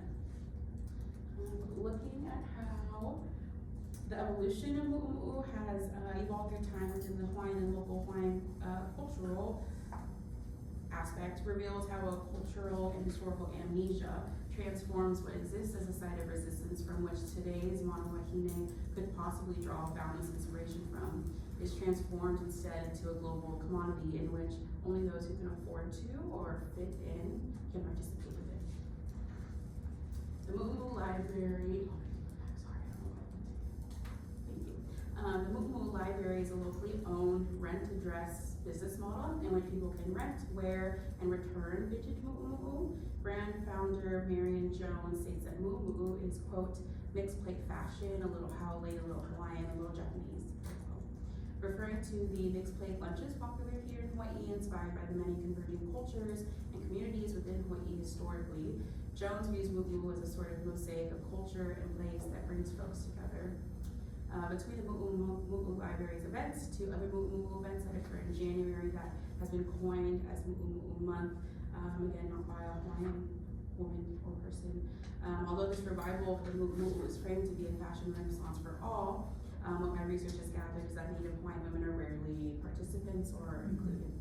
Looking at how the evolution of mu'umu'u has evolved through time within the Hawaiian and local Hawaiian cultural aspect reveals how a cultural and historical amnesia transforms what exists as a site of resistance from which today's Mānoa Hine could possibly draw boundless inspiration from, is transformed instead into a global commodity in which only those who can afford to or fit in can participate with it. The mu'umu'u library, the mu'umu'u library is a locally owned rent-to-dress business model in which people can rent, wear, and return vintage mu'umu'u. Brand founder Marion Jones states that mu'umu'u is, quote, mixed plate fashion, a little Haole, a little Hawaiian, a little Japanese, referring to the mixed plate lunches popular here in Hawaii, inspired by the many converging cultures and communities within Hawaii historically. Jones views mu'umu'u as a sort of mosaic of culture and place that brings folks together. Between the mu'umu'u library's events to other mu'umu'u events that occur in January that has been coined as mu'umu'u month, again, not by a Hawaiian woman or person. Although this revival for mu'umu'u is framed to be a fashion renaissance for all, what my research has gathered is that Native Hawaiian women are rarely participants or included.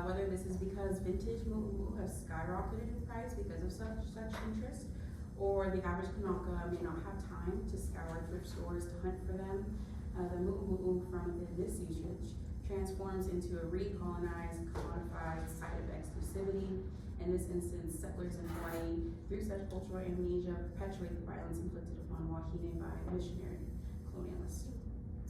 Whether this is because vintage mu'umu'u has skyrocketed in price because of such interest, or the average Kanaka may not have time to scour thrift stores to hunt for them, the mu'umu'u from within this usage transforms into a recolonized, commodified site of exclusivity. In this instance, settlers in Hawaii, through such cultural amnesia, perpetuate the violence inflicted upon wahine by missionary colonialists.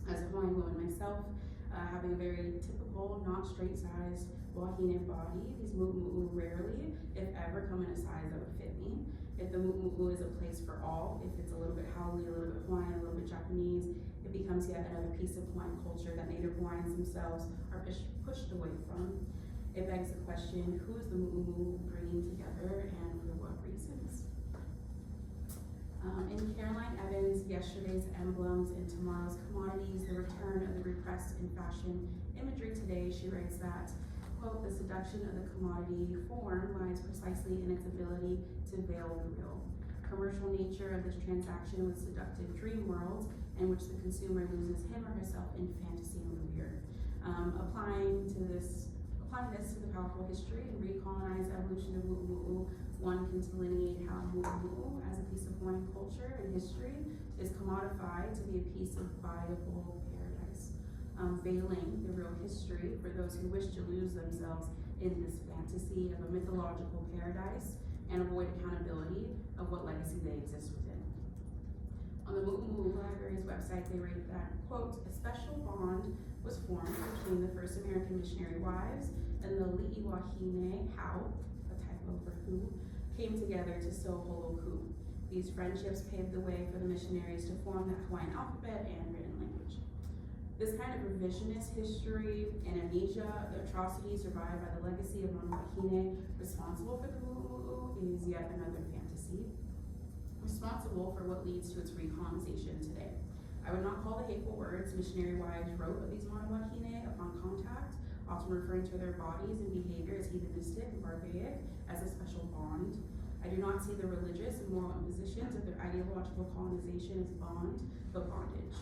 As a Hawaiian woman myself, having a very typical, not straight-sized wahine body, these mu'umu'u rarely, if ever, come in a size that would fit me. If the mu'umu'u is a place for all, if it's a little bit Haole, a little bit Hawaiian, a little bit Japanese, it becomes yet another piece of Hawaiian culture that Native Hawaiians themselves are pushed away from. It begs the question, who is the mu'umu'u bringing together and for what reasons? In Caroline Evans' Yesterday's Emblems and Tomorrow's Commodities, the return of the repressed in fashion imagery today, she writes that, quote, the seduction of the commodity form lies precisely in its ability to veil the real. Commercial nature of this transaction with seductive dream worlds in which the consumer loses him or herself in fantasy and allure. Applying this to the powerful history and recolonize evolution of mu'umu'u, one can delineate how mu'umu'u as a piece of Hawaiian culture and history is commodified to be a piece of viable paradise, veiling the real history for those who wish to lose themselves in this fantasy of a mythological paradise and avoid accountability of what legacy they exist within. On the Mu'umu'u Library's website, they write that, quote, a special bond was formed between the first American missionary wives and the Li'iwahine How, a typo for who, came together to sew holoku. These friendships paved the way for the missionaries to form the Hawaiian alphabet and written language. This kind of revisionist history and amnesia, the atrocities survived by the legacy of Mānoa responsible for the Mu'umu'u is yet another fantasy, responsible for what leads to its recolonization today. I would not call the hateful words missionary wives wrote of these Mānoa upon contact, often referring to their bodies and behavior as heathenistic and barbaric, as a special bond. I do not see the religious and moral impositions of their ideological colonization as bond, but bondage.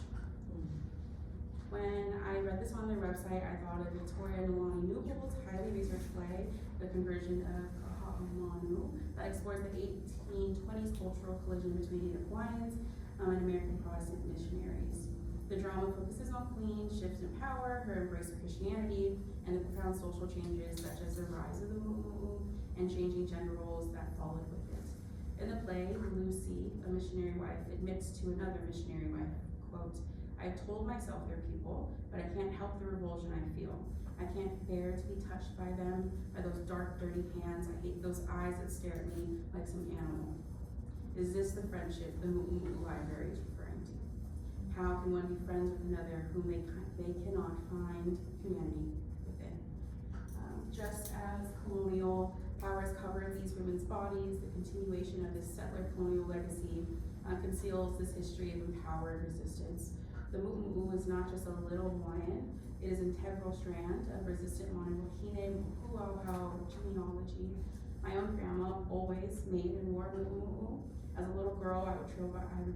When I read this on their website, I thought of Victoria Nolani Newbold's highly researched play, The Conversion of Kaha'amanu, that explores the 1820s cultural collision between Native Hawaiians and American Protestant missionaries. The drama focuses on Queen, shifts in power, her embrace of Christianity, and the profound social changes such as the rise of the Mu'umu'u and changing gender roles that followed with it. In the play, Lucy, a missionary wife, admits to another missionary wife, quote, I've told myself they're people, but I can't help the revulsion I feel. I can't bear to be touched by them, by those dark, dirty hands. I hate those eyes that stare at me like some animal. Is this the friendship the Mu'umu'u Library is referring to? How can one be friends with another whom they cannot find humanity within? Just as colonial powers covered these women's bodies, the continuation of this settler colonial legacy conceals this history of empowered resistance. The Mu'umu'u is not just a little Hawaiian, it is an integral strand of resistant Mānoa Huauhau genealogy. My own grandma always made and wore Mu'umu'u. As a little girl, I would trail behind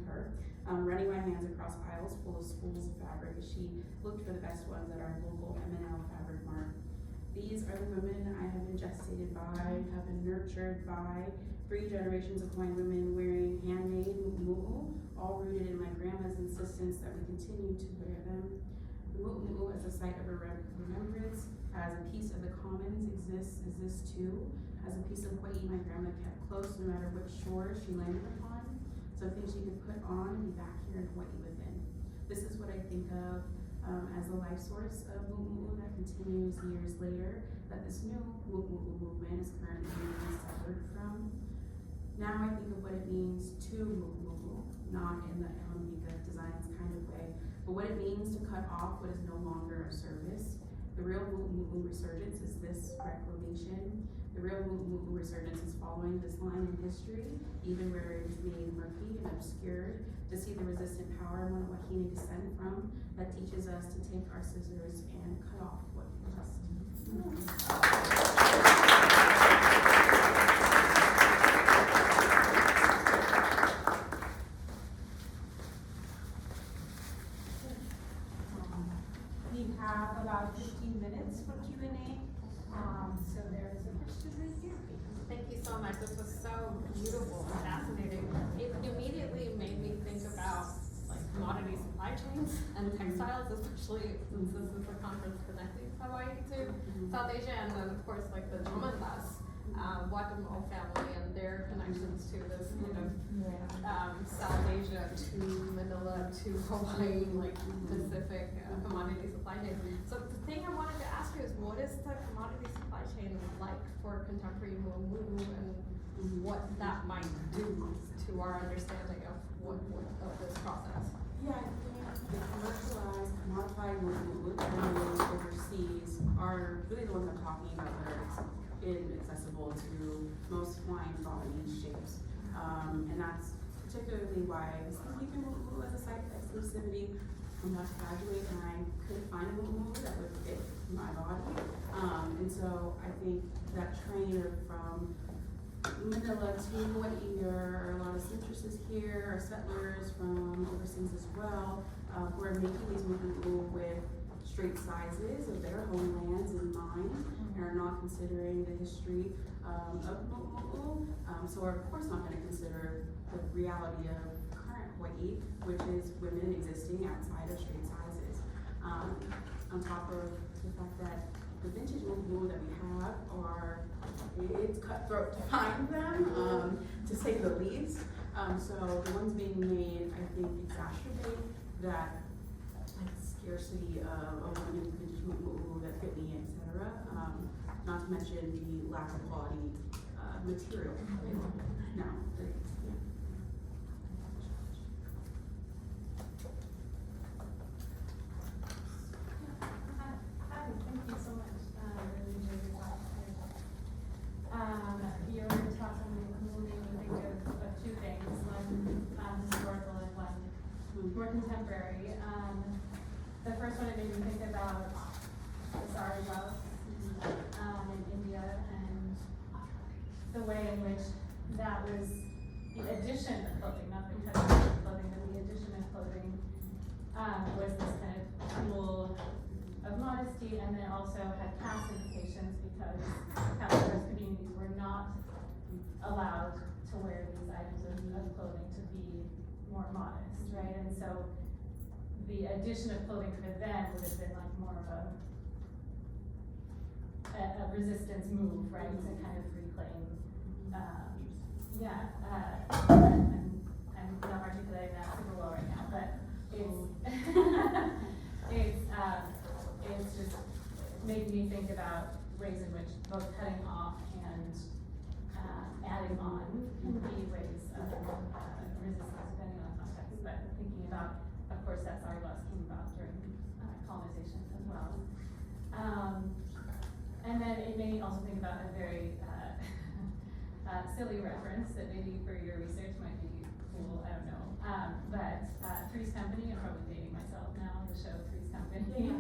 her, running my hands across aisles full of spools of fabric as she looked for the best ones at our local M&L fabric mart. These are the women I have been gestated by, have been nurtured by, 3 generations of Hawaiian women wearing handmade mu'umu'u, all rooted in my grandma's insistence that we continue to wear them. The mu'umu'u as a site of remembrance, as a piece of the commons exists too, as a piece of Hawaii my grandma kept close no matter which shore she landed upon, something she could put on and be back here in Hawaii within. This is what I think of as the life source of mu'umu'u that continues years later, that this new mu'umu'u movement is currently being severed from. Now I think of what it means to mu'umu'u, not in the Elamika Designs kind of way, but what it means to cut off what is no longer of service. The real mu'umu'u resurgence is this reclamation. The real mu'umu'u resurgence is following this line in history, even where it is made murky and obscured, to see the resistant power Mānoa descend from, that teaches us to take our scissors and cut off what we must. We have about 15 minutes for Q&A. So there is a question right here. Thank you so much. This was so beautiful and fascinating. It immediately made me think about like commodity supply chains and textiles, especially since this is a conference connecting Hawaii to South Asia, and then of course like the Jomandas, Watamo'o family and their connections to this South Asia to Manila to Hawaii, like Pacific commodity supply chain. So the thing I wanted to ask you is, what is the commodity supply chain like for contemporary mu'umu'u and what that might do to our understanding of of this process? Yeah, I think the commercialized, commodified mu'umu'u that are made overseas are really the ones I'm talking about that are inaccessible to most Hawaiian Balinese shapes. And that's particularly why I was keeping Mu'u as a site of exclusivity. I'm about to graduate and I couldn't find a Mu'u that would fit my body. And so I think that train from Manila to Hawaiʻ, there are a lot of seamstresses here, or settlers from overseas as well, who are making these Mu'u with straight sizes of their homelands in mind, and are not considering the history of Mu'u. So we're of course not going to consider the reality of current Hawaiʻ, which is women existing outside of straight sizes. On top of the fact that the vintage Mu'u that we have are, it's cutthroat to find them, to say the least. So the ones being made, I think, exacerbate that scarcity of vintage Mu'u that fit me, etc. Not to mention the lack of quality material available. No. Hi, thank you so much. Really enjoyed your talk. Your talk on the made me think of two things, one historical and one more contemporary. The first one, it made me think about the sari blouse in India and the way in which that was the addition of clothing, not the cutting of clothing, but the addition of clothing was this kind of tool of modesty, and then also had caste implications because caste communities were not allowed to wear these items of clothing to be more modest, right? And so the addition of clothing for them would have been like more of a resistance move, right? To kind of reclaim, I'm not articulating that super well right now, but it's just making me think about ways in which both cutting off and adding on can be ways of resistance depending on context, but thinking about, of course, that sari blouse came about during colonization as well. And then it made me also think about a very silly reference that maybe for your research might be cool, I don't know. But Three's Company, I'm probably dating myself now, the show Three's Company.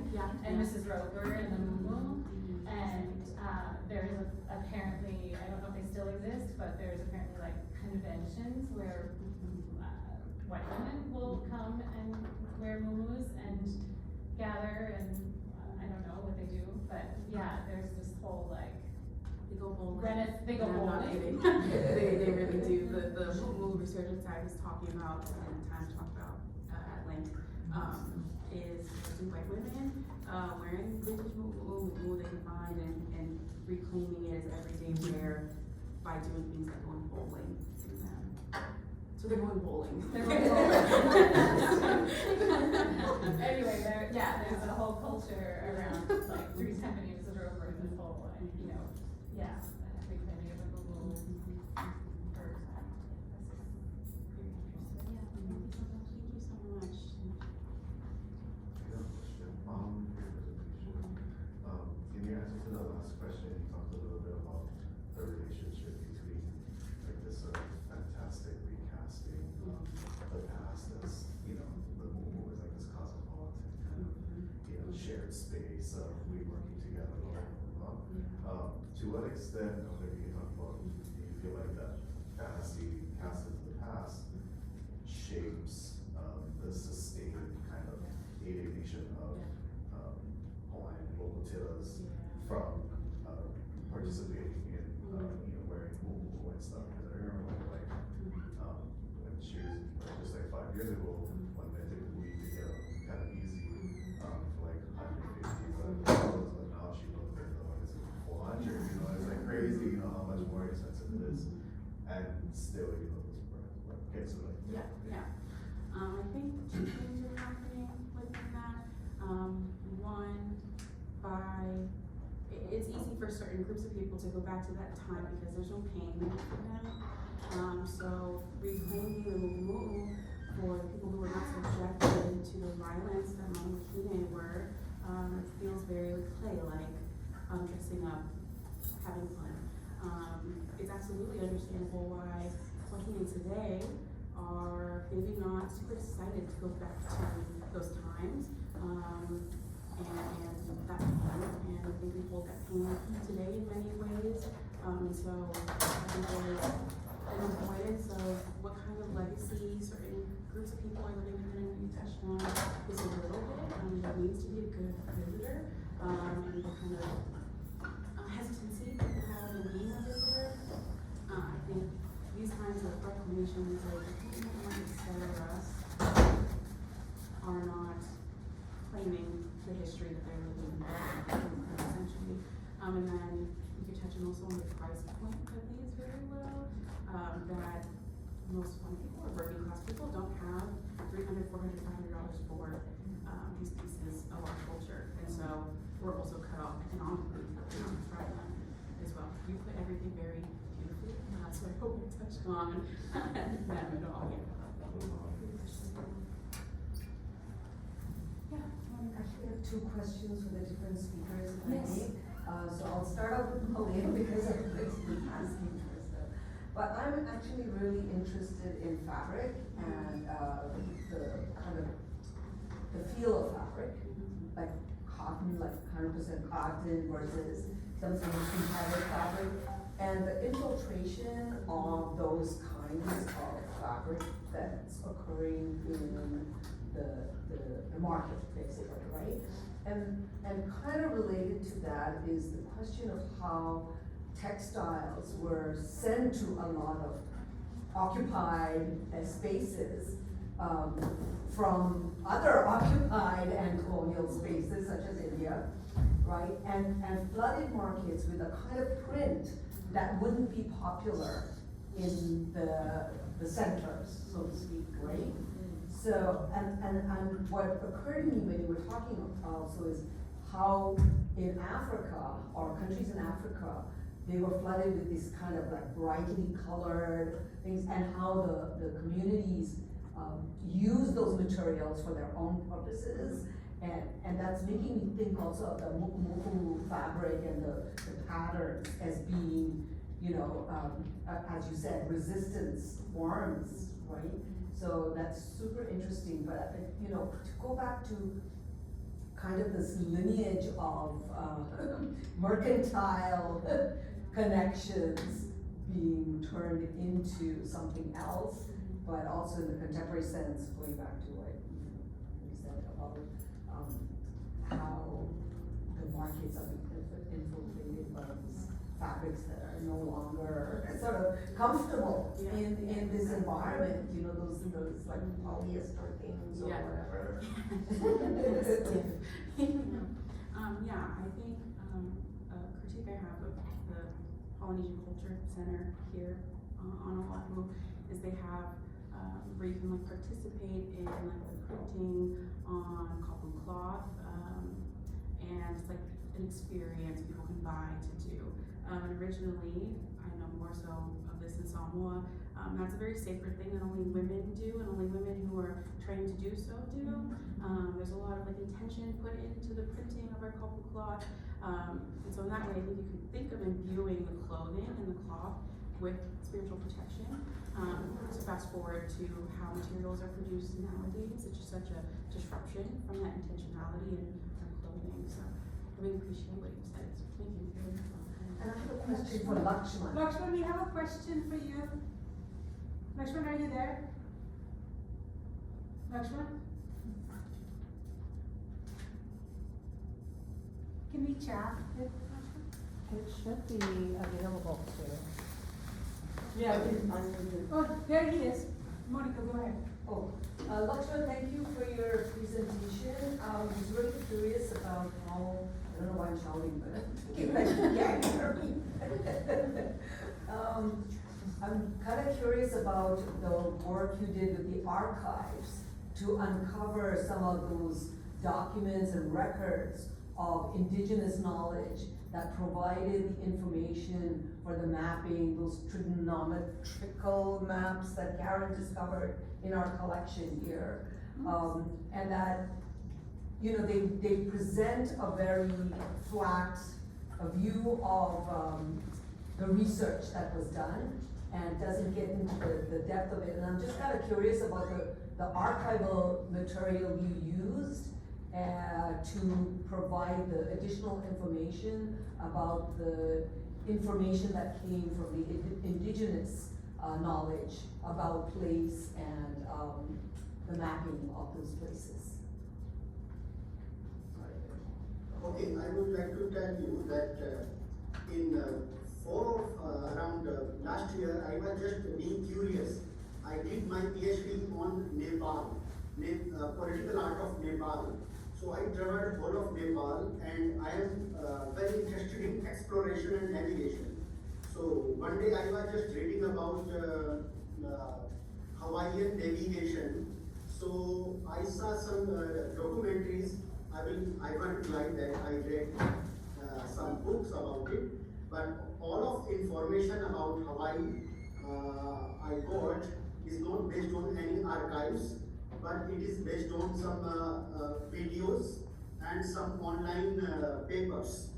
And Mrs. Roper and the Mumu. And there's apparently, I don't know if they still exist, but there's apparently like conventions where white women will come and wear muumuus and gather, and I don't know what they do, but yeah, there's this whole like, they go bowling. They go bowling. They really do. The muumuu resurgence I was talking about, and time to talk about at length, is white women wearing vintage muumuu they can find and reclaiming it as everyday wear by doing things like going bowling. So they're going bowling. Anyway, there's a whole culture around like Three's Company, Mrs. Roper, and this whole, reclaiming of the muumuu. In your answer to the last question, you talked a little bit about the relationship between like this sort of fantastic recasting of the past as, the muumuu is like this cosmopolitan kind of, shared space of we working together, blah, blah, blah. To what extent, I wonder if you can talk about, do you feel like that fantasy cast into the past shapes the sustained kind of alienation of Hawaiian local tilas from participating in wearing muumuu and stuff? Because I remember when she was just like 5 years ago when they took we to get kind of easy for like $150, but now she looked at it's $400. It's like crazy. How much more expensive it is, and still those brands work. Okay, so like I think two things are happening within that. One, it's easy for certain groups of people to go back to that time because there's no pain for them. So reclaiming the muumuu for the people who were not subjected to the violence that Maliyekkal were, feels very play-like, dressing up, having fun. It's absolutely understandable why Wahine today are maybe not super excited to go back to those times, and that pain, and I think we hold that pain today in many ways. So I think there's an avoidance of what kind of legacies or any groups of people are living within, and you touched on this a little bit, what it means to be a good visitor, and the kind of hesitancy that you have in being a visitor. I think these kinds of proclamations of us are not claiming the history that they're living in, essentially. And then you could touch on also on the price point that is very low, that most white people or working class people don't have $300, $400, $500 for these pieces of our culture. And so we're also cut off economically from them as well. You put everything very beautifully, so I hope we touched on that at all. I actually have two questions for the different speakers, if I Yes. may. So I'll start out with Malia because I'm basically asking for stuff. But I'm actually really interested in fabric and the kind of the feel of fabric, like cotton, like 100% cotton versus some synthetic fabric, and the infiltration of those kinds of fabric that's occurring in the market, basically, right? And kind of related to that is the question of how textiles were sent to a lot of occupied spaces from other occupied and colonial spaces such as India, right? And flooded markets with a kind of print that wouldn't be popular in the centers, so to speak, right? So, and what occurred to me when you were talking also is how in Africa, or countries in Africa, they were flooded with these kind of like brightly colored things, and how the communities use those materials for their own purposes. And that's making me think also of the moku fabric and the patterns as being, you know, as you said, resistance forms, right? So that's super interesting, but you know, to go back to kind of this lineage of mercantile connections being turned into something else, but also in the contemporary sense, going back to what you said about how the markets are infiltrated by these fabrics that are no longer sort of comfortable in this environment, you know, those like polyester things or whatever. I think a critique I have of the Polynesian Culture Center here on Oahu is they have where you can like participate in like the printing on cotton cloth, and it's like an experience people can buy to do. And originally, I know more so of this in Samoa, that's a very sacred thing that only women do, and only women who are trained to do so do. There's a lot of like intention put into the printing of our cotton cloth, and so in that way, I think you can think of imbuing the clothing and the cloth with spiritual protection. So fast forward to how materials are produced nowadays, it's just such a disruption from that intentionality in our clothing. So I really appreciate what you said. Thank you. And I have a question for Laxman. Laxman, we have a question for you. Laxman, are you there? Laxman? Can we chat with Laxman? It should be available to. Yeah, Oh, there he is. Monica, go ahead. Oh, Laxman, thank you for your presentation. I was really curious about how, I don't know why I'm shouting, but you can't hear me. I'm kind of curious about the work you did with the archives to uncover some of those documents and records of indigenous knowledge that provided the information for the mapping, those trigonometrical maps that Karen discovered in our collection here. And that, you know, they present a very flat view of the research that was done, and doesn't get into the depth of it. And I'm just kind of curious about the archival material you used to provide the additional information about the information that came from the indigenous knowledge about place and the mapping of those places. Okay, I would like to tell you that in around last year, I was just being curious. I did my PhD on Nepal, political art of Nepal. So I traveled whole of Nepal, and I am very interested in exploration and navigation. So one day I was just reading about Hawaiian navigation. So I saw some documentaries. I won't lie that I read some books about it, but all of information about Hawaii I got is not based on any archives, but it is based on some videos and some online papers.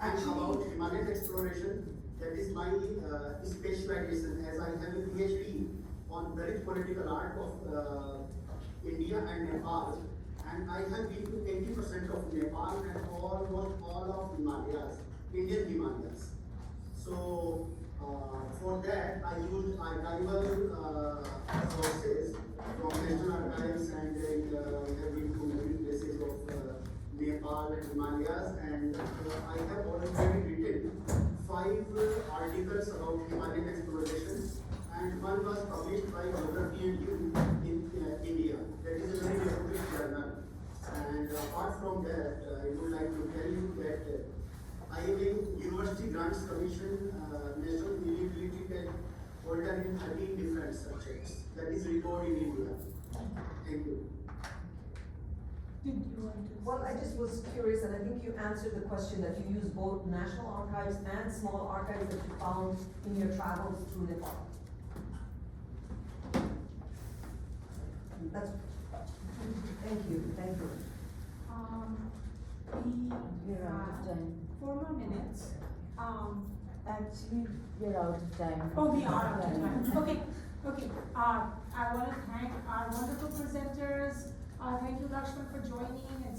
And about Himalayan exploration, that is my specialization, as I have a PhD on Dalit political art of India and Nepal. And I have been to 80% of Nepal and almost all of Himalayas, Indian Himalayas. So for that, I used archival sources from National Archives, and we have been to many places of Nepal and Himalayas, and I have already written 5 articles about Himalayan exploration, and one was published by Geography and You in India. That is a very reputed journal. And apart from that, I would like to tell you that I am a University Grants Commission National Eligibility holder in 13 different subjects. That is recorded in India. Thank you. Did you want to? Well, I just was curious, and I think you answered the question that you use both national archives and small archives that you found in your travels through Nepal. That's, thank you. You're out of time. 4 more minutes. Actually, you're out of time. Oh, we are out of time. Okay. I want to thank our wonderful presenters. Thank you, Laxman, for joining,